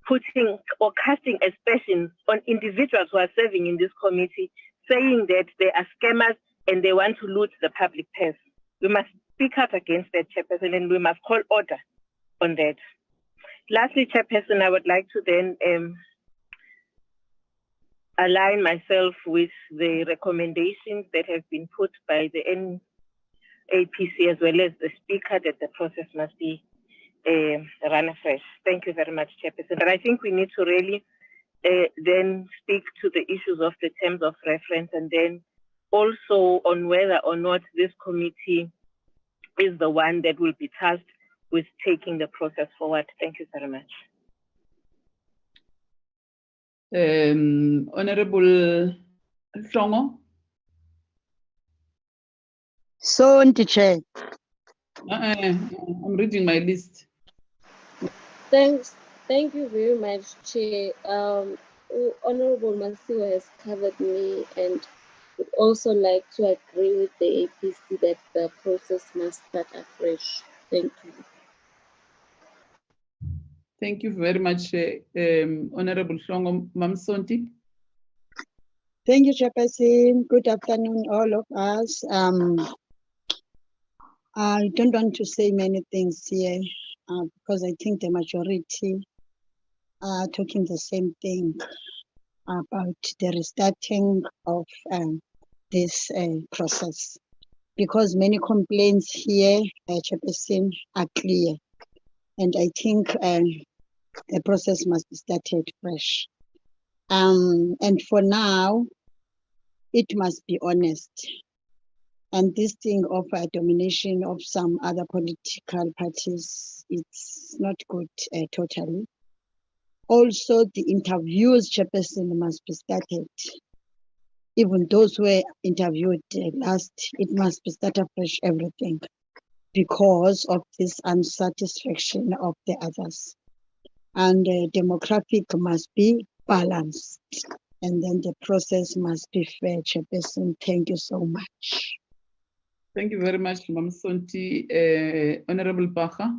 putting or casting aspersions on individuals who are serving in this committee, saying that they are scammers and they want to loot the public purse. We must speak out against that, Chairperson, and we must call order on that. Lastly, Chairperson, I would like to then align myself with the recommendations that have been put by the NAPC as well as the Speaker, that the process must be run afresh. Thank you very much, Chairperson. But I think we need to really then speak to the issues of the terms of reference, and then also on whether or not this committee is the one that will be tasked with taking the process forward. Thank you very much. Honorable Hlongo. So, Chair. I'm reading my list. Thank you very much, Chair. Honorable Masiwa has covered me, and would also like to agree with the APC that the process must start afresh. Thank you. Thank you very much, Honorable Hlongo. Mam Sonti. Thank you, Chairperson. Good afternoon, all of us. I don't want to say many things here because I think the majority are talking the same thing about the restarting of this process, because many complaints here, Chairperson, are clear. And I think the process must be started fresh. And for now, it must be honest. And this thing of a domination of some other political parties, it's not good totally. Also, the interviews, Chairperson, must be started. Even those who were interviewed last, it must be started fresh, everything, because of this unsatisfaction of the others. And the demographic must be balanced. And then the process must be fair, Chairperson. Thank you so much. Thank you very much, Mam Sonti. Honorable Baha.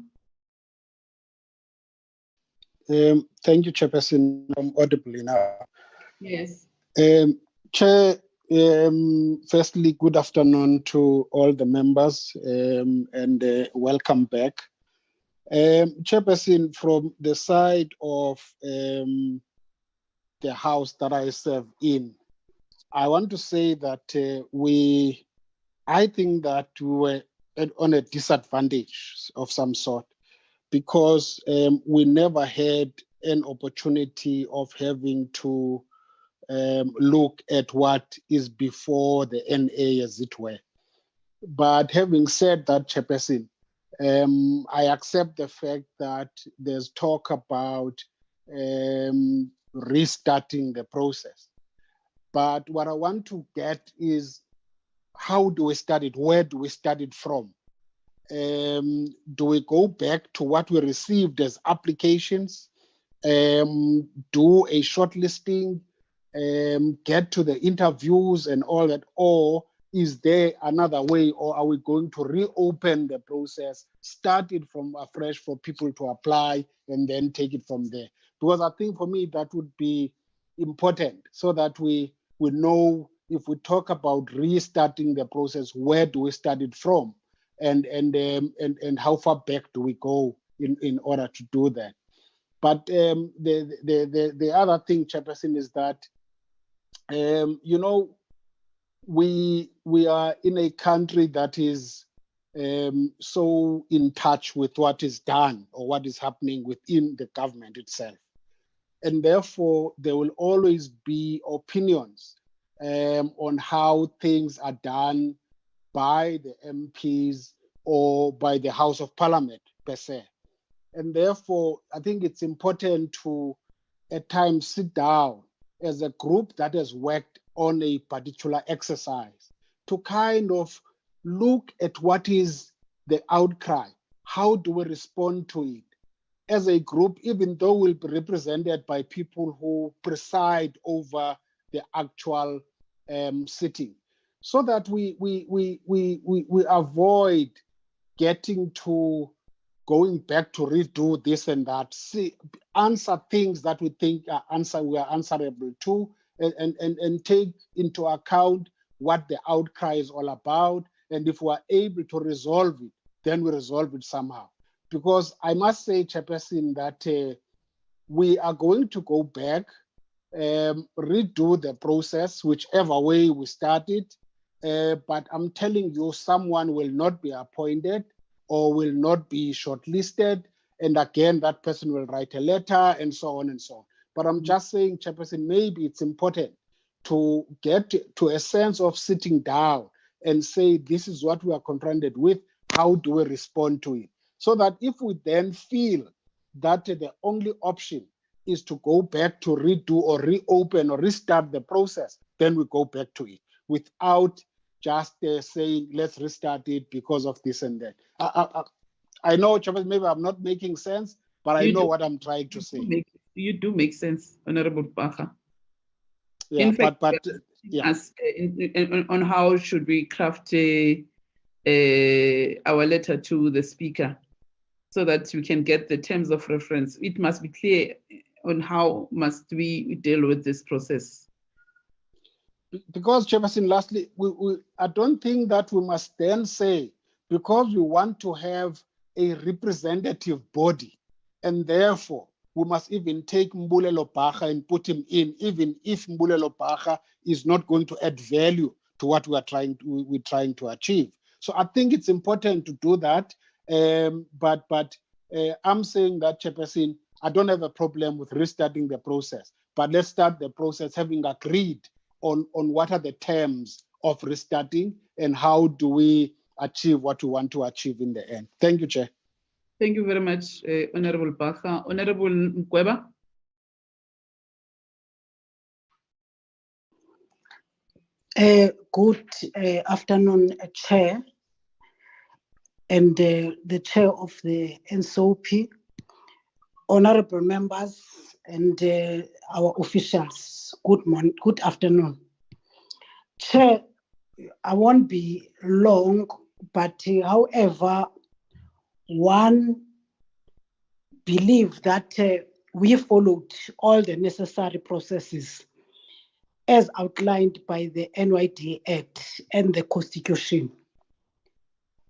Thank you, Chairperson. I'm audibly now. Yes. Chair, firstly, good afternoon to all the members and welcome back. Chairperson, from the side of the house that I serve in, I want to say that we I think that we were on a disadvantage of some sort because we never had an opportunity of having to look at what is before the NA, as it were. But having said that, Chairperson, I accept the fact that there's talk about restarting the process. But what I want to get is, how do we start it? Where do we start it from? Do we go back to what we received as applications? Do a shortlisting? Get to the interviews and all that? Or is there another way? Or are we going to reopen the process, start it from afresh for people to apply and then take it from there? Because I think for me that would be important so that we know if we talk about restarting the process, where do we start it from? And how far back do we go in order to do that? But the other thing, Chairperson, is that you know, we are in a country that is so in touch with what is done or what is happening within the government itself, and therefore there will always be opinions on how things are done by the MPs or by the House of Parliament per se. And therefore, I think it's important to, at times, sit down as a group that has worked on a particular exercise to kind of look at what is the outcry. How do we respond to it? As a group, even though we'll be represented by people who preside over the actual sitting, so that we avoid getting to going back to redo this and that, answer things that we think we are answerable to, and take into account what the outcry is all about. And if we are able to resolve it, then we resolve it somehow. Because I must say, Chairperson, that we are going to go back, redo the process, whichever way we started. But I'm telling you, someone will not be appointed or will not be shortlisted. And again, that person will write a letter and so on and so on. But I'm just saying, Chairperson, maybe it's important to get to a sense of sitting down and say, this is what we are confronted with. How do we respond to it? So that if we then feel that the only option is to go back to redo or reopen or restart the process, then we go back to it without just saying, let's restart it because of this and that. I know, Chairman, maybe I'm not making sense, but I know what I'm trying to say. You do make sense, Honorable Bacha. Yeah, in fact, but yeah. As, on how should we craft our letter to the Speaker so that we can get the terms of reference. It must be clear on how must we deal with this process. Because, Chairperson, lastly, I don't think that we must then say, because we want to have a representative body, and therefore we must even take Mbulelo Bacha and put him in, even if Mbulelo Bacha is not going to add value to what we're trying to achieve. So I think it's important to do that. But I'm saying that, Chairperson, I don't have a problem with restarting the process, but let's start the process having agreed on what are the terms of restarting and how do we achieve what we want to achieve in the end. Thank you, Chair. Thank you very much, Honorable Bacha. Honorable Mkweba. Good afternoon, Chair, and the Chair of the NSOP, honorable members, and our officials. Good morning, good afternoon. Chair, I won't be long, but however, one believe that we followed all the necessary processes as outlined by the NYD Act and the Constitution.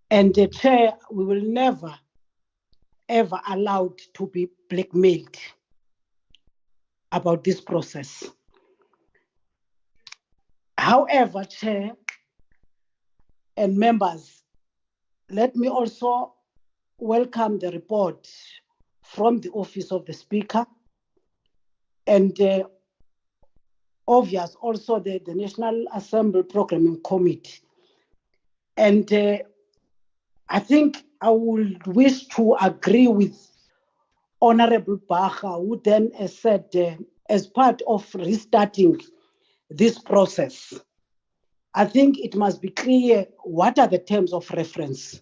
And the Chair, we will never, ever allowed to be blackmailed about this process. However, Chair, and members, let me also welcome the report from the Office of the Speaker, and obvious also the National Assembly Programming Committee. And I think I would wish to agree with Honorable Baha, who then said, as part of restarting this process, I think it must be clear what are the terms of reference.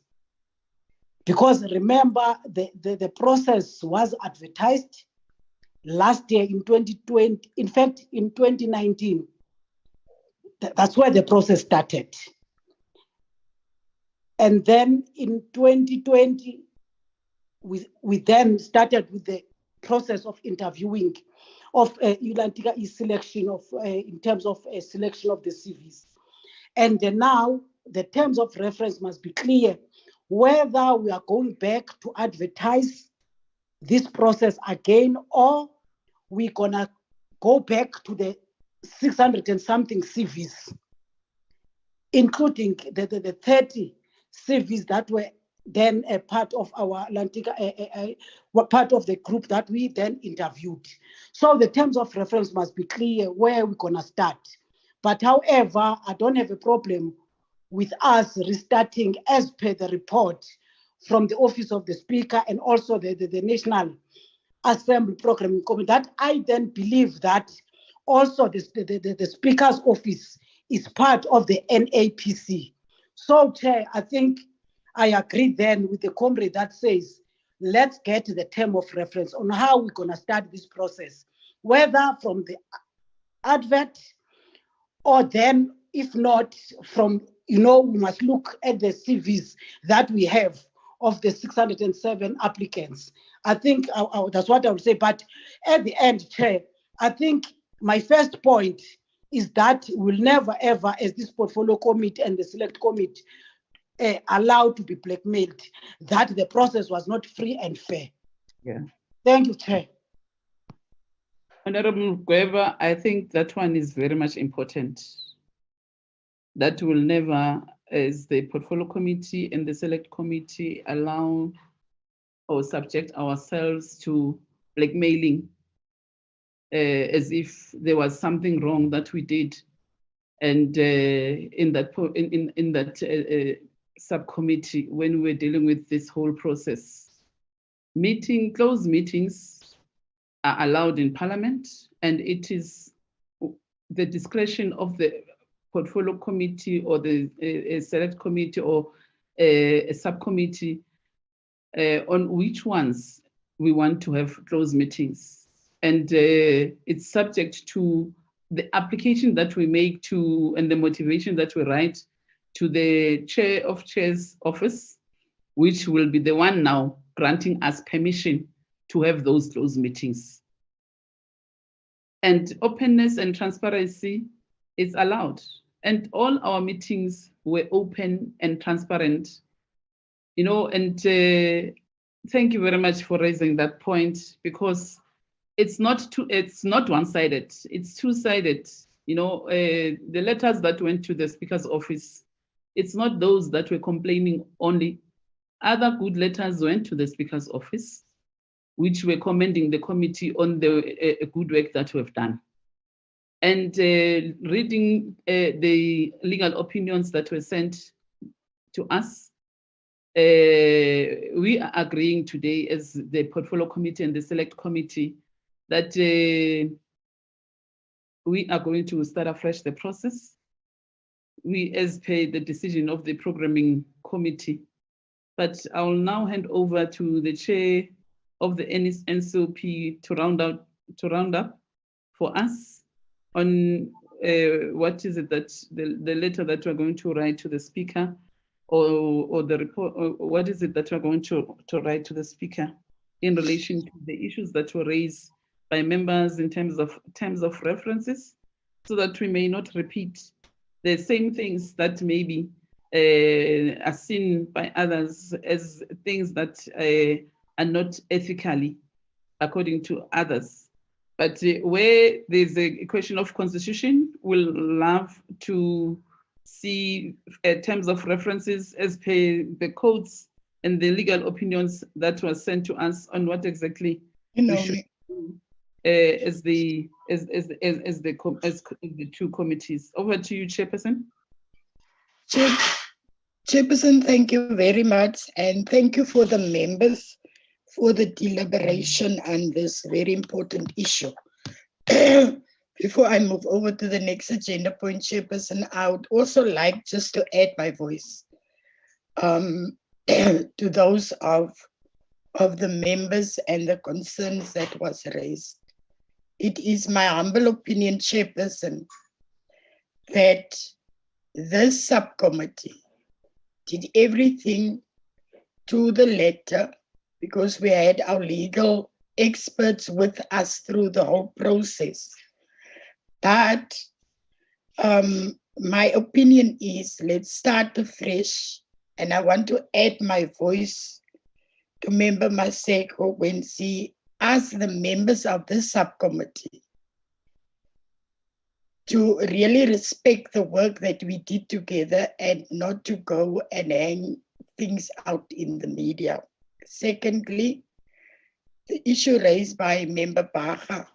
Because remember, the process was advertised last year in 2020, in fact, in 2019. That's where the process started. And then in 2020, we then started with the process of interviewing of selection of in terms of selection of the CVs. And now the terms of reference must be clear whether we are going back to advertise this process again, or we're gonna go back to the 600 and something CVs, including the 30 CVs that were then a part of our were part of the group that we then interviewed. So the terms of reference must be clear where we're gonna start. But however, I don't have a problem with us restarting as per the report from the Office of the Speaker and also the National Assembly Programming Committee, that I then believe that also the Speaker's office is part of the NAPC. So, Chair, I think I agree then with the comrade that says, let's get the term of reference on how we're going to start this process, whether from the advert or then, if not, from, we must look at the CVs that we have of the 607 applicants. I think that's what I would say. But at the end, Chair, I think my first point is that we'll never ever, as this portfolio committee and the select committee, allowed to be blackmailed, that the process was not free and fair. Yeah. Thank you, Chair. Honorable Gueva, I think that one is very much important. That will never, as the portfolio committee and the select committee, allow or subject ourselves to blackmailing as if there was something wrong that we did. And in that subcommittee, when we were dealing with this whole process, closed meetings are allowed in Parliament, and it is the discretion of the portfolio committee or the select committee or a subcommittee on which ones we want to have closed meetings. And it's subject to the application that we make to and the motivation that we write to the chair of chairs office, which will be the one now granting us permission to have those closed meetings. And openness and transparency is allowed. And all our meetings were open and transparent, and thank you very much for raising that point, because it's not one-sided, it's two-sided. The letters that went to the Speaker's office, it's not those that were complaining only. Other good letters went to the Speaker's office, which were commending the committee on the good work that we've done. And reading the legal opinions that were sent to us, we are agreeing today as the portfolio committee and the select committee that we are going to start afresh the process. We, as per the decision of the programming committee. But I will now hand over to the chair of the NSOP to round up for us on what is it that the letter that we're going to write to the Speaker, or the report, or what is it that we're going to write to the Speaker in relation to the issues that were raised by members in terms of references, so that we may not repeat the same things that maybe are seen by others as things that are not ethically according to others. But where there's a question of constitution, we'll love to see terms of references as per the codes and the legal opinions that was sent to us on what exactly we should do as the two committees. Over to you, Chairperson. Chairperson, thank you very much, and thank you for the members for the deliberation on this very important issue. Before I move over to the next agenda point, Chairperson, I would also like just to add my voice to those of the members and the concerns that was raised. It is my humble opinion, Chairperson, that this subcommittee did everything to the letter, because we had our legal experts with us through the whole process. But my opinion is, let's start afresh, and I want to add my voice to Member Maseko when she asked the members of this subcommittee to really respect the work that we did together and not to go and hang things out in the media. Secondly, the issue raised by Member Baha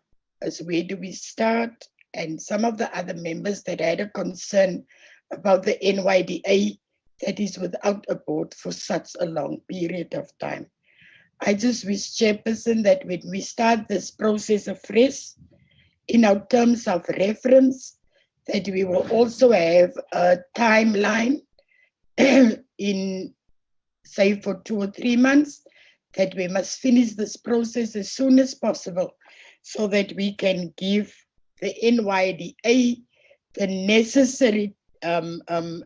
is where do we start? And some of the other members that had a concern about the NYDA that is without a board for such a long period of time. I just wish, Chairperson, that when we start this process afresh, in our terms of reference, that we will also have a timeline in, say, for 2 or 3 months, that we must finish this process as soon as possible so that we can give the NYDA the necessary time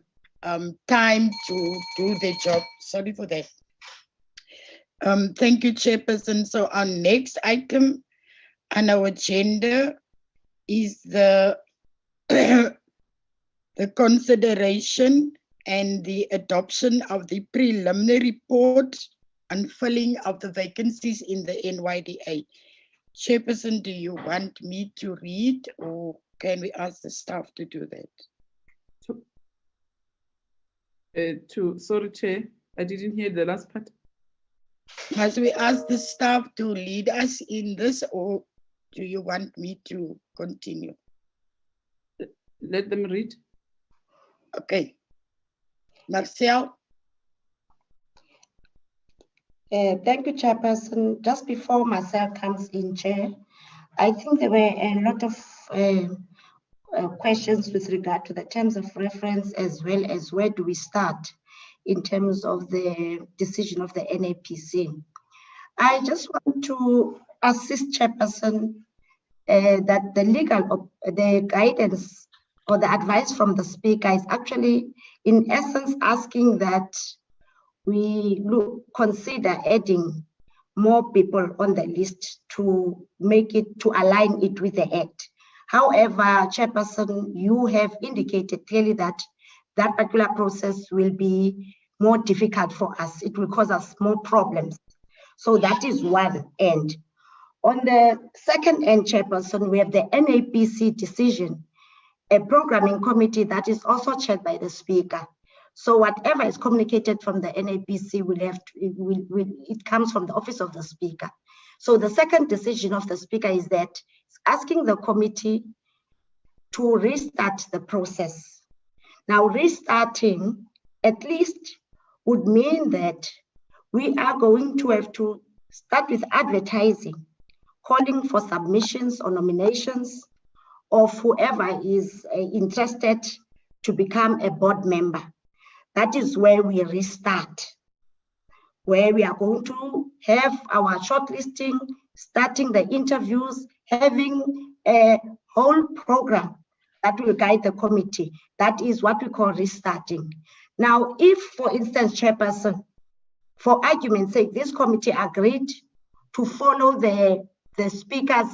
to do their job. Sorry for that. Thank you, Chairperson. So our next item on our agenda is the the consideration and the adoption of the preliminary report on filling of the vacancies in the NYDA. Chairperson, do you want me to read, or can we ask the staff to do that? Sorry, Chair, I didn't hear the last part. Must we ask the staff to lead us in this, or do you want me to continue? Let them read. Okay. Marcel? Thank you, Chairperson. Just before Marcel comes in, Chair, I think there were a lot of questions with regard to the terms of reference, as well as where do we start in terms of the decision of the NAPC. I just want to assist Chairperson that the guidance or the advice from the speaker is actually, in essence, asking that we consider adding more people on the list to make it, to align it with the Act. However, Chairperson, you have indicated clearly that that particular process will be more difficult for us. It will cause us more problems. So that is one end. On the second end, Chairperson, we have the NAPC decision, a programming committee that is also chaired by the speaker. So whatever is communicated from the NAPC it comes from the office of the speaker. So the second decision of the speaker is that it's asking the committee to restart the process. Now, restarting at least would mean that we are going to have to start with advertising, calling for submissions or nominations of whoever is interested to become a board member. That is where we restart, where we are going to have our shortlisting, starting the interviews, having a whole program that will guide the committee. That is what we call restarting. Now, if, for instance, Chairperson, for argument's sake, this committee agreed to follow the speaker's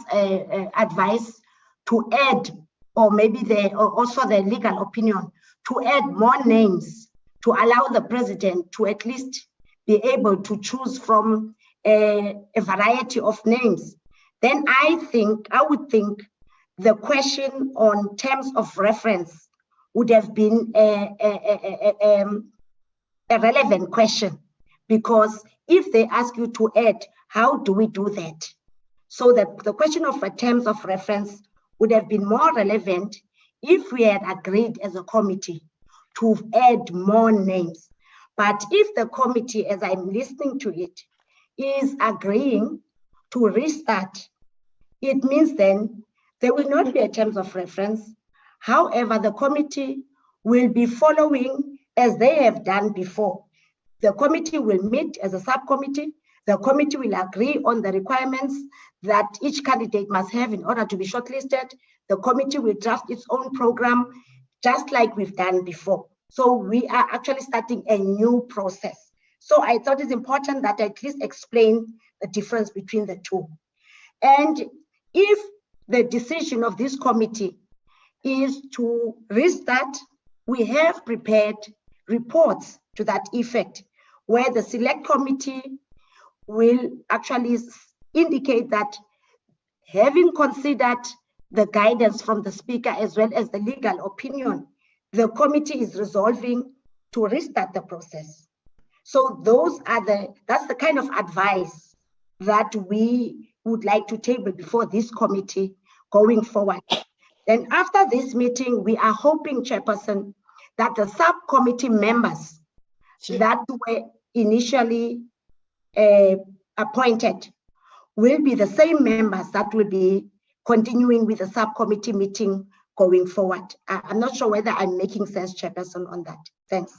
advice to add, or maybe also the legal opinion, to add more names to allow the president to at least be able to choose from a variety of names, then I would think the question on terms of reference would have been a relevant question, because if they ask you to add, how do we do that? So that the question of terms of reference would have been more relevant if we had agreed as a committee to add more names. But if the committee, as I'm listening to it, is agreeing to restart, it means then there will not be a terms of reference. However, the committee will be following as they have done before. The committee will meet as a subcommittee. The committee will agree on the requirements that each candidate must have in order to be shortlisted. The committee will draft its own program, just like we've done before. So we are actually starting a new process. So I thought it's important that I at least explain the difference between the two. And if the decision of this committee is to restart, we have prepared reports to that effect, where the select committee will actually indicate that, having considered the guidance from the speaker as well as the legal opinion, the committee is resolving to restart the process. So that's the kind of advice that we would like to table before this committee going forward. Then after this meeting, we are hoping, Chairperson, that the subcommittee members that were initially appointed will be the same members that will be continuing with the subcommittee meeting going forward. I'm not sure whether I'm making sense, Chairperson, on that. Thanks.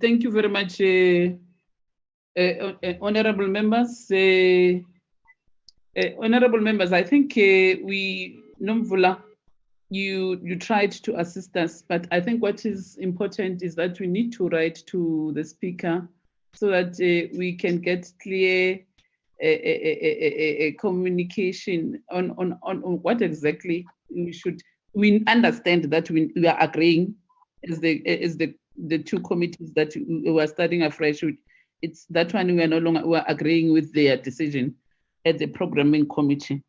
Thank you very much, honorable members. Honorable members, I think Nomvula, you tried to assist us, but I think what is important is that we need to write to the speaker so that we can get clear communication on what exactly we should. We understand that we are agreeing as the two committees that we are starting afresh with. It's that one we are agreeing with their decision at the programming committee.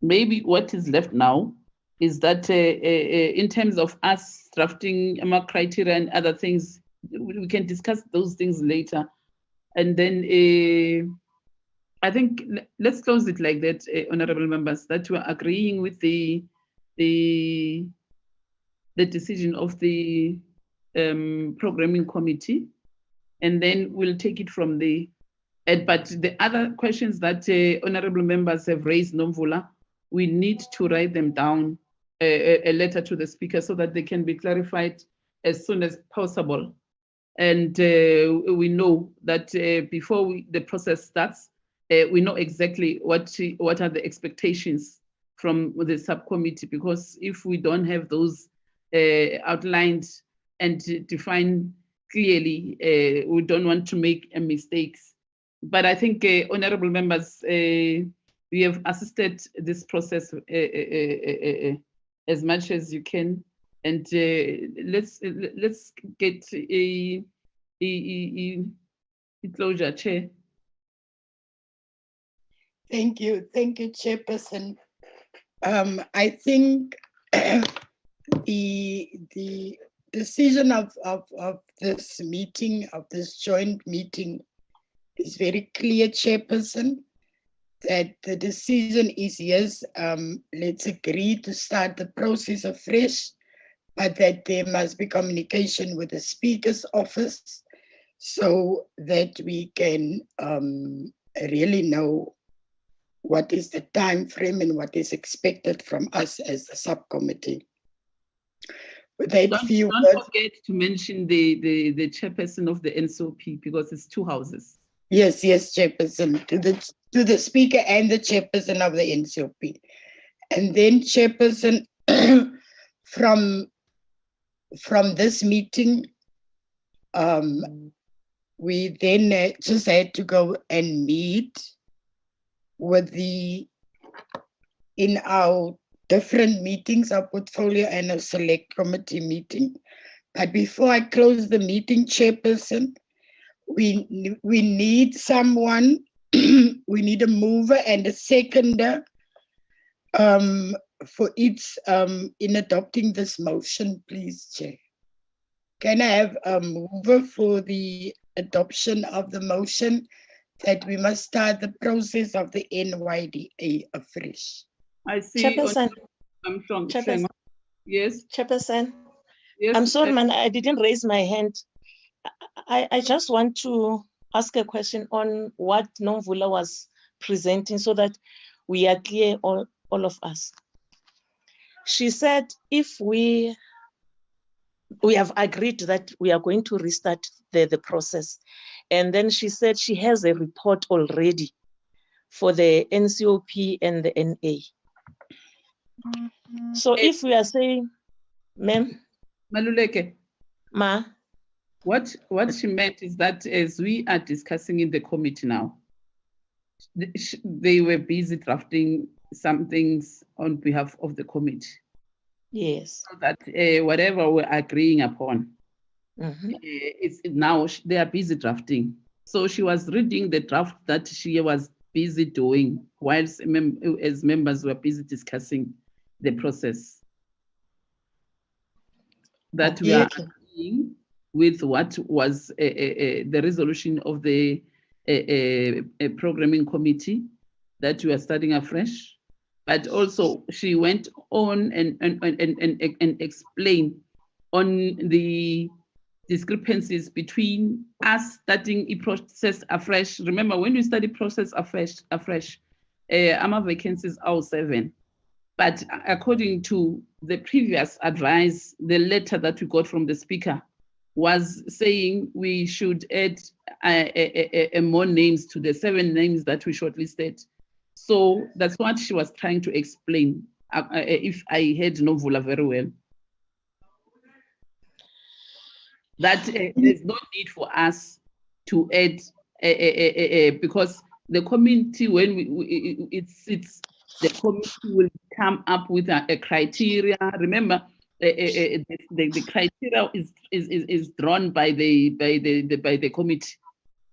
Maybe what is left now is that in terms of us drafting criteria and other things, we can discuss those things later. And then I think let's close it like that, honorable members, that we're agreeing with the decision of the programming committee, and then we'll take it from there. But the other questions that honorable members have raised, Nomvula, we need to write them down, a letter to the speaker, so that they can be clarified as soon as possible. And we know that before the process starts, we know exactly what are the expectations from the subcommittee, because if we don't have those outlined and defined clearly, we don't want to make mistakes. But I think, honorable members, we have assisted this process as much as you can, and let's get a closure, Chair. Thank you, Chairperson. I think the decision of this meeting, of this joint meeting, is very clear, Chairperson, that the decision is yes, let's agree to start the process afresh, but that there must be communication with the Speaker's office so that we can really know what is the time frame and what is expected from us as the subcommittee. Don't forget to mention the chairperson of the NSOP, because it's two houses. Yes, Chairperson, to the speaker and the chairperson of the NCOP. And then, Chairperson, from this meeting, we then just had to go and meet with in our different meetings, our portfolio and our select committee meeting. But before I close the meeting, Chairperson, we need someone, we need a mover and a seconder for each in adopting this motion, please, Chair. Can I have a mover for the adoption of the motion that we must start the process of the NYDA afresh? I see. Chairperson. Chairperson. Yes. Chairperson. Yes. I'm sorry, man. I didn't raise my hand. I just want to ask a question on what Nomvula was presenting so that we are clear, all of us. She said if we have agreed that we are going to restart the process. And then she said she has a report already for the NCOP and the NA. So if we are saying, ma'am? Maluleke. Ma? What she meant is that as we are discussing in the committee now, they were busy drafting some things on behalf of the committee. Yes. So that whatever we're agreeing upon, it's now they are busy drafting. So she was reading the draft that she was busy doing whilst as members were busy discussing the process. That we are agreeing with what was the resolution of the programming committee that we are starting afresh. But also she went on and explained on the discrepancies between us starting a process afresh. Remember, when we study process afresh, our vacancies are 7. But according to the previous advice, the letter that we got from the speaker was saying we should add more names to the 7 names that we shortlisted. So that's what she was trying to explain, if I heard Nomvula very well. That there's no need for us to add, because the committee, when the committee will come up with a criteria. Remember, the criteria is drawn by the committee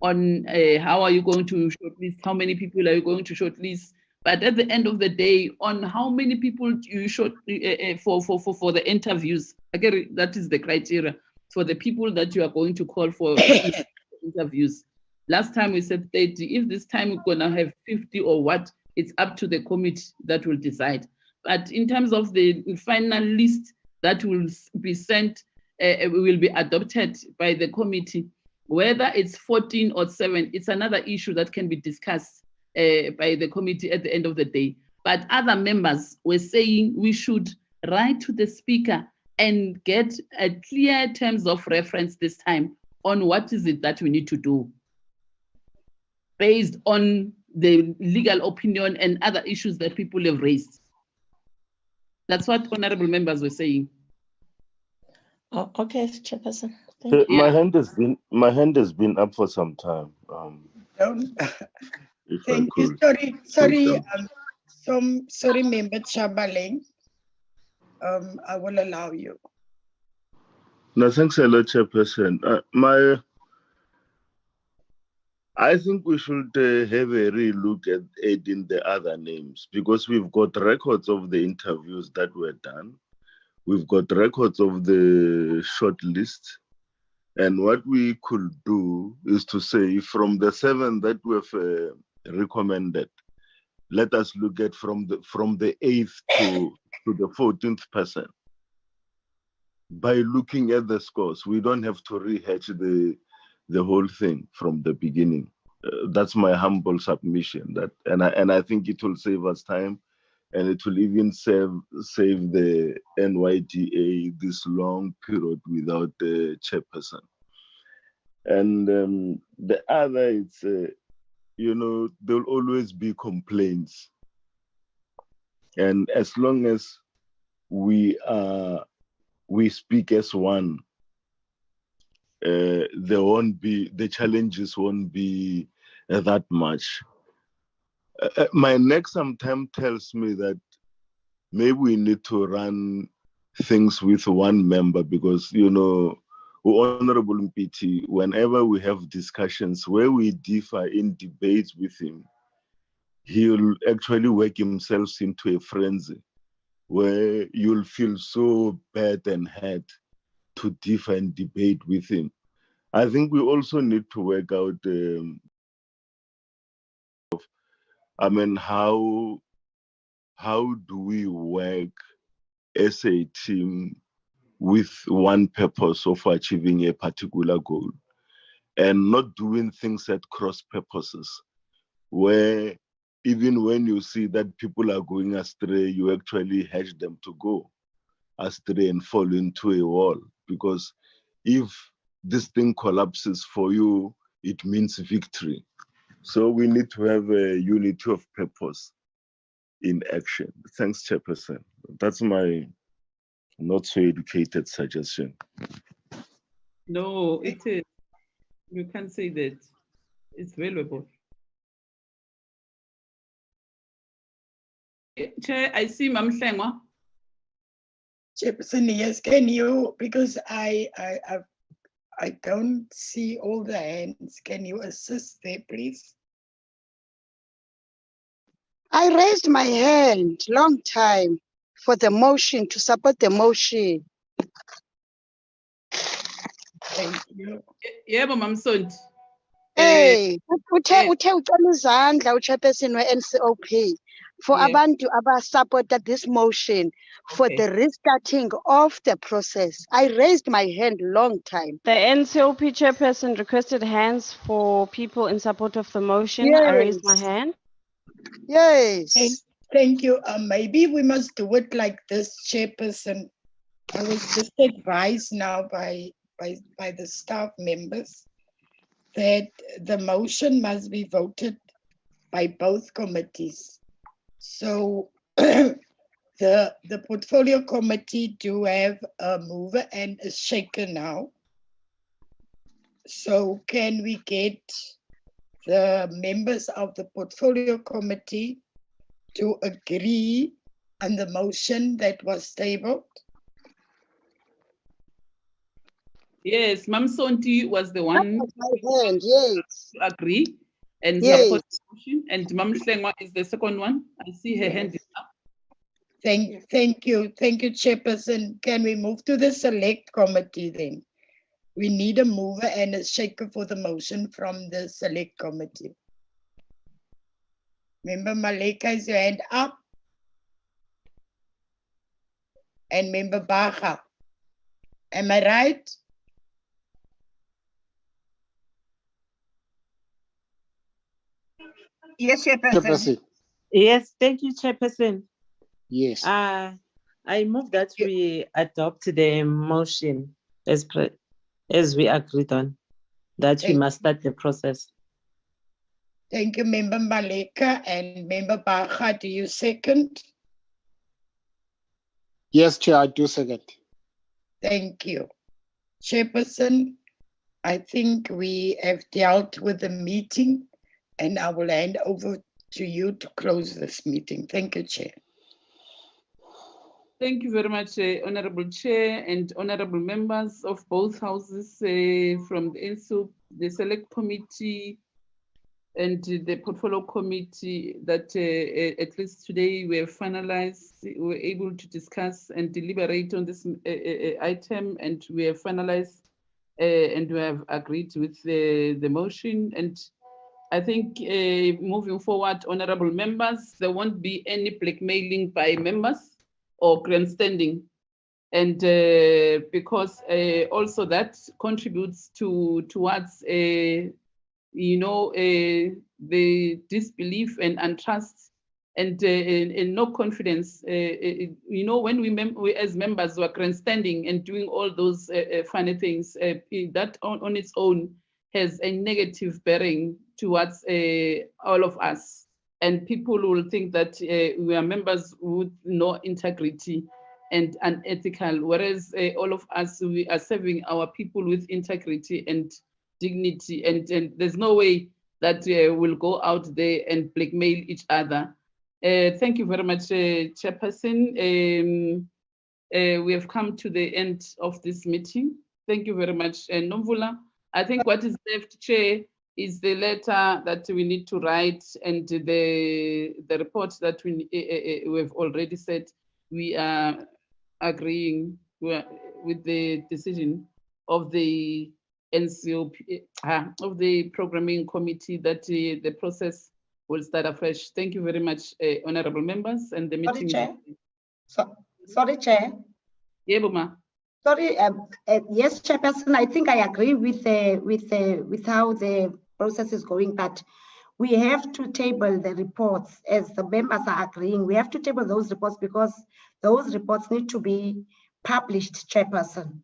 on how are you going to shortlist, how many people are you going to shortlist. But at the end of the day, on how many people you short for the interviews, again, that is the criteria for the people that you are going to call for interviews. Last time we said 30. If this time we're gonna have 50 or what, it's up to the committee that will decide. But in terms of the final list that will be sent, will be adopted by the committee, whether it's 14 or 7, it's another issue that can be discussed by the committee at the end of the day. But other members were saying we should write to the speaker and get a clear terms of reference this time on what is it that we need to do based on the legal opinion and other issues that people have raised. That's what honorable members were saying. Oh, okay, Chairperson. Thank you. My hand has been up for some time. Thank you. Sorry, Member Chabaleng. I will allow you. No, thanks a lot, Chairperson. I think we should have a real look at adding the other names, because we've got records of the interviews that were done. We've got records of the short list. And what we could do is to say from the 7 that we've recommended, let us look at from the 8th to the 14th person. By looking at the scores, we don't have to rehash the whole thing from the beginning. That's my humble submission. And I think it will save us time, and it will even save the NYDA this long period without the chairperson. And the other, it's there'll always be complaints, and as long as we speak as one, the challenges won't be that much. My next sometime tells me that maybe we need to run things with one member because, you know, Honorable Mpiti, whenever we have discussions where we differ in debates with him, he'll actually work himself into a frenzy where you'll feel so bad and hurt to differ and debate with him. I think we also need to work out, how do we work as a team with one purpose of achieving a particular goal and not doing things at cross purposes where even when you see that people are going astray, you actually hedge them to go astray and fall into a wall. Because if this thing collapses for you, it means victory. So we need to have a unity of purpose in action. Thanks, Chairperson. That's my not so educated suggestion. No, it is. You can say that. It's valuable. Chair, I see Mam Hlengwa. Chairperson, yes, can you, because I don't see all the hands. Can you assist there, please? I raised my hand long time for the motion, to support the motion. Thank you. Yebo, Mam Sonti. Hey, uthe ucela izandla uchairperson we-NCOP for Yeah. abantu supported this motion for Okay. the restarting of the process. I raised my hand long time. The NCOP chairperson requested hands for people in support of the motion. I raised my Yes. hand. Yes. Thank you. Maybe we must do it like this, Chairperson. I was just advised now by the staff members that the motion must be voted by both committees. So the portfolio committee do have a mover and a shaker now. So can we get the members of the portfolio committee to agree on the motion that was tabled? Yes, Mam Sonti was the one my hand, yes. to agree and Yes. support the motion. And Mam Hlengwa is the second one. I see her hand is up. Thank you, Chairperson. Can we move to the select committee then? We need a mover and a shaker for the motion from the select committee. Member Maleka, is your hand up? And Member Baha. Am I right? Yes, Chairperson. Yes, thank you, Chairperson. Yes. I move that we adopt the motion as we agreed on, that we must start the process. Thank you, Member Maleka. And Member Baha, do you second? Yes, Chair, I do second. Thank you. Chairperson, I think we have dealt with the meeting, and I will hand over to you to close this meeting. Thank you, Chair. Thank you very much, Honorable Chair and honorable members of both houses from the NSUP, the Select Committee, and the Portfolio Committee, that at least today we have finalized, we were able to discuss and deliberate on this item, and we have finalized and we have agreed with the motion. And I think moving forward, honorable members, there won't be any blackmailing by members or grandstanding. And because also that contributes towards the disbelief and untrust and no confidence. When we as members were grandstanding and doing all those funny things, that on its own has a negative bearing towards all of us. And people will think that we are members with no integrity and unethical, whereas all of us, we are serving our people with integrity and dignity, and there's no way that will go out there and blackmail each other. Thank you very much, Chairperson. We have come to the end of this meeting. Thank you very much, Nomvula. I think what is left, Chair, is the letter that we need to write and the report that we have already said we are agreeing with the decision of the NCOP, of the programming committee, that the process will start afresh. Thank you very much, honorable members, and the meeting. Sorry, Chair. Sorry, Chair. Yeah, Buma. Sorry, yes, Chairperson, I think I agree with how the process is going, but we have to table the reports as the members are agreeing. We have to table those reports because those reports need to be published, Chairperson,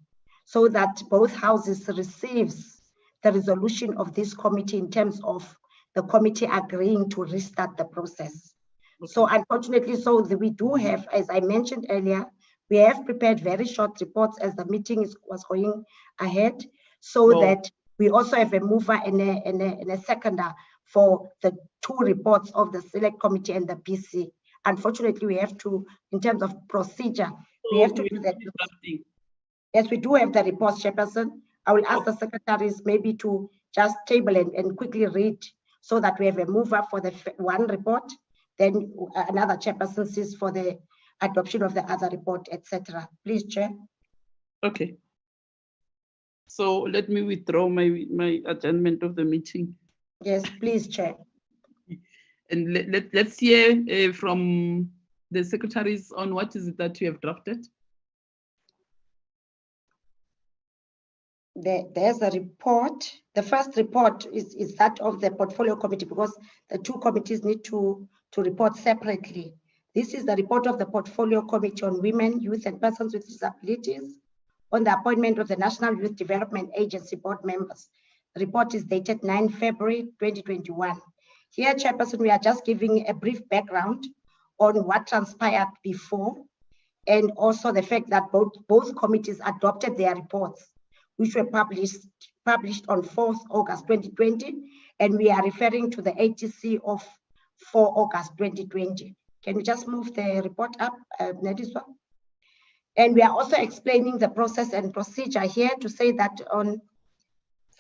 so that both houses receives the resolution of this committee in terms of the committee agreeing to restart the process. Okay. So unfortunately, we do have, as I mentioned earlier, we have prepared very short reports as the meeting was going ahead, so that we also have a mover and a seconder for the two reports of the select committee and the PC. Unfortunately, we have to, in terms of procedure, we have to do that. Yes, we do have the reports, Chairperson. I will ask the secretaries maybe to just table and quickly read so that we have a mover for the one report, then another chairperson sees for the adoption of the other report, etc. Please, Chair. Okay. So let me withdraw my adjournment of the meeting. Yes, please, Chair. And let's hear from the secretaries on what is it that you have drafted. There's a report. The first report is that of the portfolio committee, because the two committees need to report separately. This is the report of the Portfolio Committee on Women, Youth and Persons with Disabilities on the appointment of the National Youth Development Agency board members. The report is dated 9 February 2021. Here, Chairperson, we are just giving a brief background on what transpired before, and also the fact that both committees adopted their reports, which were published on 4th August 2020, and we are referring to the ATC of 4 August 2020. Can we just move the report up, Nediswa? And we are also explaining the process and procedure here to say that on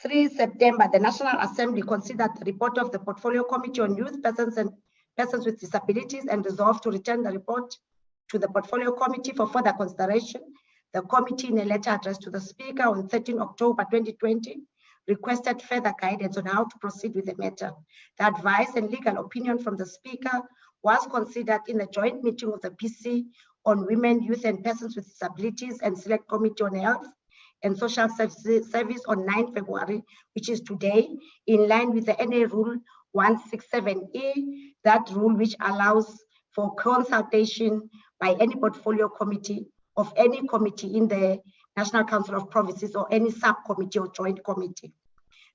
3 September, the National Assembly considered the report of the Portfolio Committee on Youth, Persons and Persons with Disabilities and resolved to return the report to the Portfolio Committee for further consideration. The committee, in a letter addressed to the Speaker on 13 October 2020, requested further guidance on how to proceed with the matter. The advice and legal opinion from the Speaker was considered in the joint meeting of the PC on Women, Youth and Persons with Disabilities and Select Committee on Health and Social Service on 9 February, which is today, in line with the NA Rule 167E, that rule which allows for consultation by any portfolio committee of any committee in the National Council of Provinces or any subcommittee or joint committee.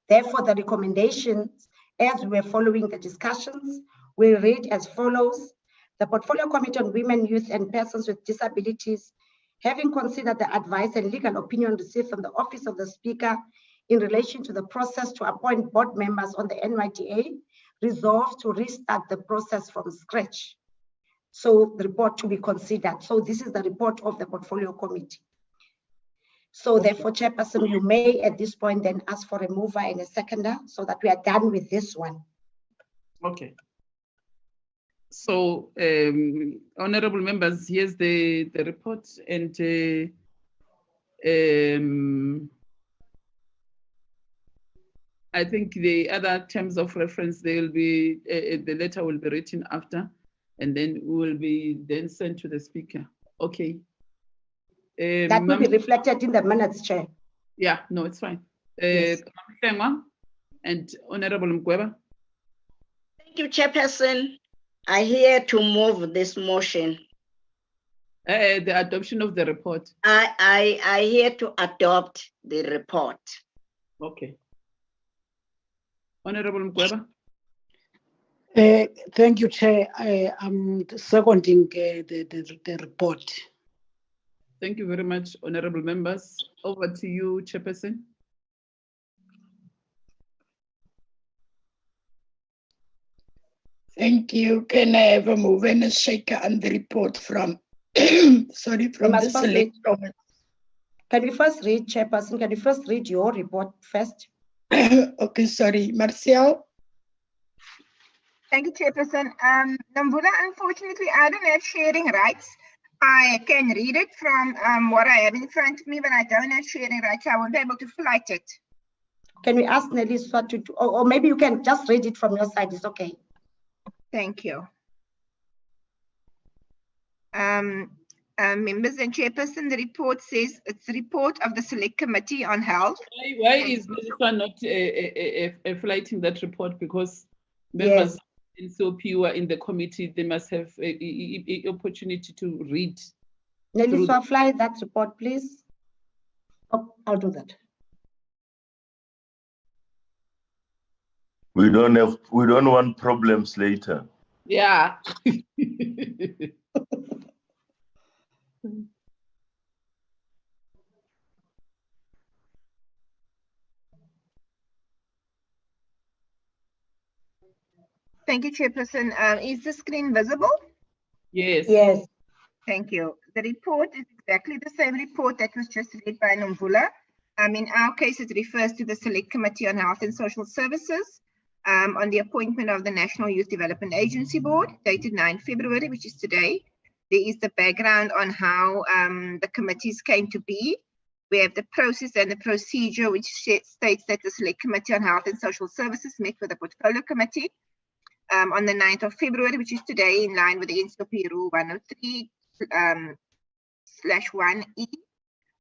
Therefore, the recommendations, as we were following the discussions, will read as follows. The Portfolio Committee on Women, Youth and Persons with Disabilities, having considered the advice and legal opinion received from the Office of the Speaker in relation to the process to appoint board members on the NYDA, resolved to restart the process from scratch. So the report to be considered. So this is the report of the Portfolio Committee. So therefore, Chairperson, you may at this point then ask for a mover and a seconder so that we are done with this one. Okay. So, honorable members, here's the report, and I think the other terms of reference, they will be, the letter will be written after, and then will be then sent to the Speaker. Okay. That will be reflected in the minutes, Chair. Yeah, no, it's fine. Yes. And Honorable Mkweba. Thank you, Chairperson. I hear to move this motion. The adoption of the report. I hear to adopt the report. Okay. Honorable Mkweba. Thank you, Chair. I'm seconding the report. Thank you very much, honorable members. Over to you, Chairperson. Thank you. Can I have a move and a shaker on the report from, sorry, We from the must first select read. Can we first read, Chairperson? Can we first read your report first? Okay, sorry. Marcel? Thank you, Chairperson. Namvula, unfortunately, I don't have sharing rights. I can read it from what I have in front of me, but I don't have sharing rights. I won't be able to flight it. Can we ask Neliswa to do, or maybe you can just read it from your side, it's okay. Thank you. Members and Chairperson, the report says it's the report of the Select Committee on Health. Why is Melissa not flighting that report? Because members in SOP who are in the committee, they must have a opportunity to read. Neliswa, fly that report, please. Oh, I'll do that. We don't want problems later. Yeah. Thank you, Chairperson. Is the screen visible? Yes. Yes. Thank you. The report is exactly the same report that was just read by Nomvula. In our case, it refers to the Select Committee on Health and Social Services on the appointment of the National Youth Development Agency Board, dated 9 February, which is today. There is the background on how the committees came to be. We have the process and the procedure, which states that the Select Committee on Health and Social Services met with the Portfolio Committee on the 9th of February, which is today, in line with the NCOP Rule 103/1E.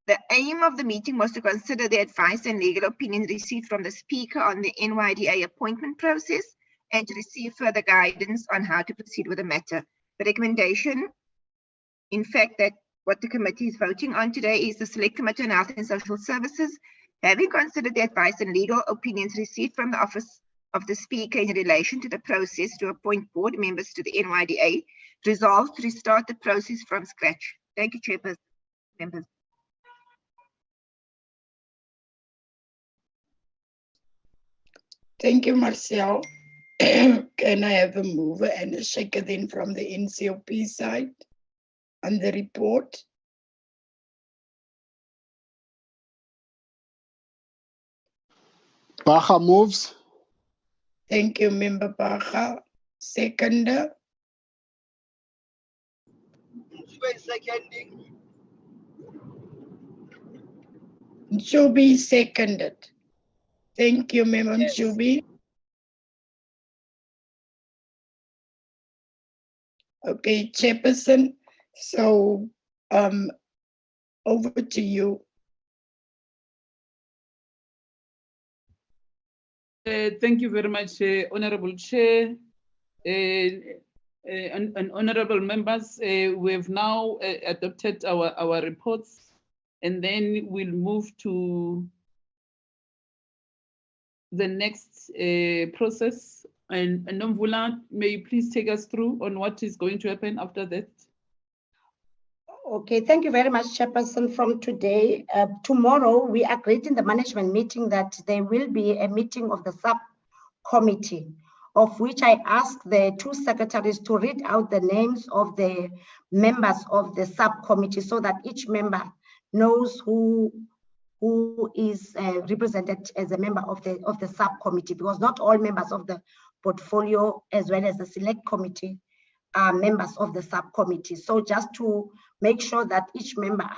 The aim of the meeting was to consider the advice and legal opinion received from the Speaker on the NYDA appointment process and to receive further guidance on how to proceed with the matter. The recommendation, in fact, that what the committee is voting on today is the Select Committee on Health and Social Services, having considered the advice and legal opinions received from the Office of the Speaker in relation to the process to appoint board members to the NYDA, resolves to restart the process from scratch. Thank you, Chairperson. Members. Thank you, Marcel. Can I have a mover and a shaker then from the NCOP side on the report? Baha moves. Thank you, Member Baha. Seconder. Nchubi seconded. Thank you, Member Nchubi. Okay, Chairperson. So, over to you. Thank you very much, Honorable Chair and honorable members. We have now adopted our reports, and then we'll move to the next process. And Nomvula, may you please take us through on what is going to happen after that? Okay, thank you very much, Chairperson. From today, tomorrow, we agreed in the management meeting that there will be a meeting of the subcommittee, of which I asked the two secretaries to read out the names of the members of the subcommittee so that each member knows who is represented as a member of the subcommittee, because not all members of the portfolio as well as the select committee are members of the subcommittee. So just to make sure that each member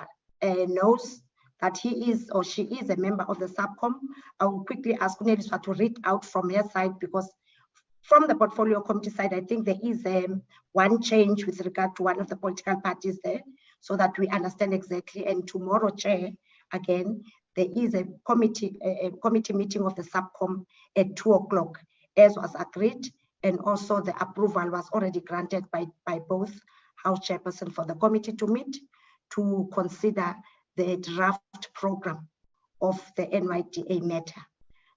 knows that he is or she is a member of the subcom, I will quickly ask Neliswa to read out from her side, because from the portfolio committee side, I think there is one change with regard to one of the political parties there, so that we understand exactly. And tomorrow, Chair, again, there is a committee meeting of the subcom at 2 o'clock, as was agreed, and also the approval was already granted by both House Chairperson for the committee to meet to consider the draft program of the NYDA matter.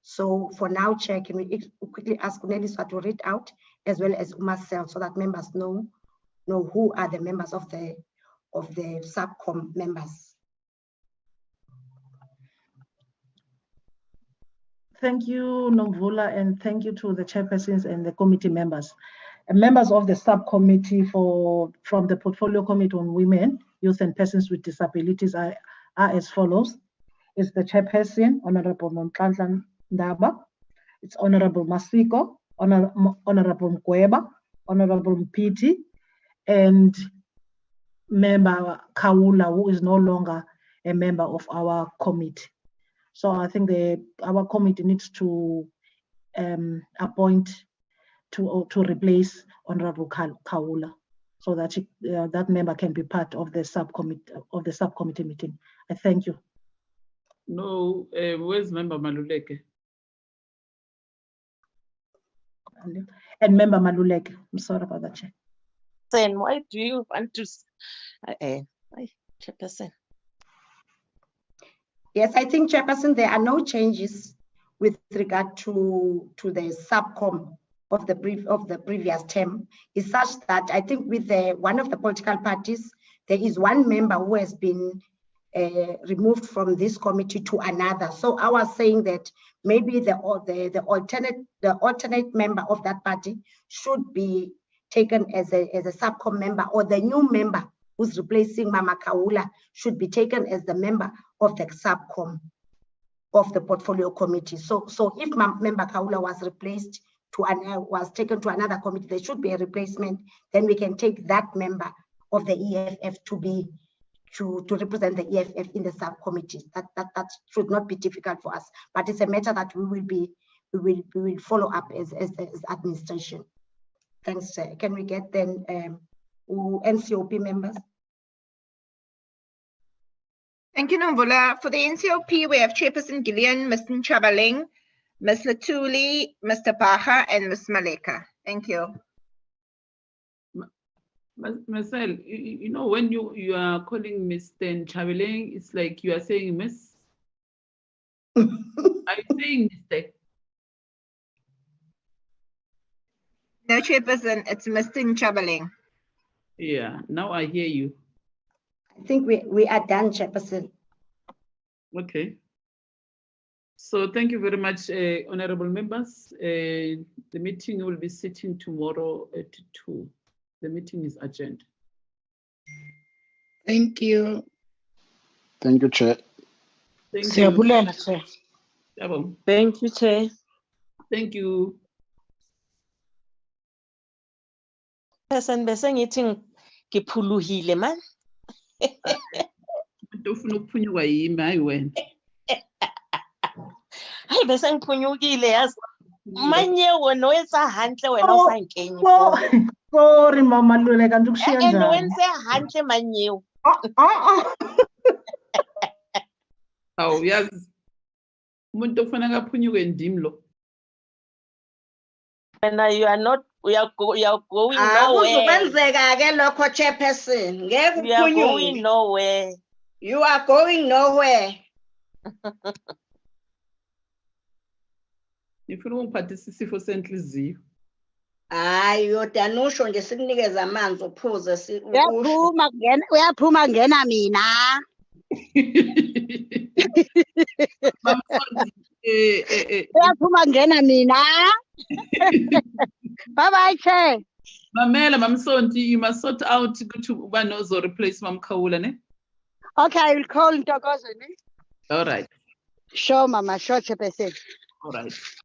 So for now, Chair, can we quickly ask Neliswa to read out, as well as Marcel, so that members know who are the members of the subcom members. Thank you, Nomvula, and thank you to the chairpersons and the committee members. Members of the subcommittee from the Portfolio Committee on Women, Youth and Persons with Disabilities are as follows. It's the chairperson, Honorable Montlanhla Ndaba. It's Honorable Masiko, Honorable Mkweba, Honorable Mpiti, and Member Kaula, who is no longer a member of our committee. So I think our committee needs to appoint to replace Honorable Kaula, so that that member can be part of the subcommittee meeting. I thank you. No, where's Member Maluleke? And Member Maluleke, I'm sorry about that, Chair. Then why do you want to? Chairperson. Yes, I think, Chairperson, there are no changes with regard to the subcom of the previous term. Is such that I think with one of the political parties, there is one member who has been removed from this committee to another. So I was saying that maybe the alternate member of that party should be taken as a subcom member, or the new member who's replacing Mama Kaula should be taken as the member of the subcom of the portfolio committee. So if Member Kaula was taken to another committee, there should be a replacement. Then we can take that member of the EFF to represent the EFF in the subcommittee. That should not be difficult for us, but it's a matter that we will follow up as administration. Thanks, Chair. Can we get then NCOP members? Thank you, Nomvula. For the NCOP, we have Chairperson Gillian, Mr. Chabaling, Ms. Latuli, Mr. Paha, and Ms. Maleka. Thank you. Marcel, you know, when you are calling Mr. Chabaling, it's like you are saying Miss. Are you saying mistake? No, Chairperson, it's Mr. Chabaling. Yeah, now I hear you. I think we are done, Chairperson. Okay. So thank you very much, honorable members. The meeting will be sitting tomorrow at 2. The meeting is adjourned. Thank you. Thank you, Chair. Thank you. Chair. Thank you, Chair. Thank you. Person bese ngithi ngiphuluhile man. Ufuna ukuphunyuka yimi hayi wena. Hayi bese ngiphunyukile yazi. Manje wena wenza hantle wena usankenye. Sorry Mama Lule, kanti ukushiya njani? Wenze hantle manyewu. Awu yazi umuntu ofanele aphunyuke ndim lo. And you are not, you are going nowhere. Chairperson. You are going nowhere. You are going nowhere. Ngifuna ungiphathisa isifo senhliziyo. Hayi yodanusho nje sikunikeza amanzi uphuze uyaphuma ngena mina. Uyaphuma ngena mina. Bye bye, Chair. Mamela Mamsonti, you must sort out ukuthi ubani ozo replace Mamkhawula ne? Okay, I will call Ntokozo ne? All right. Sure, Mama, sure, Chairperson. All right.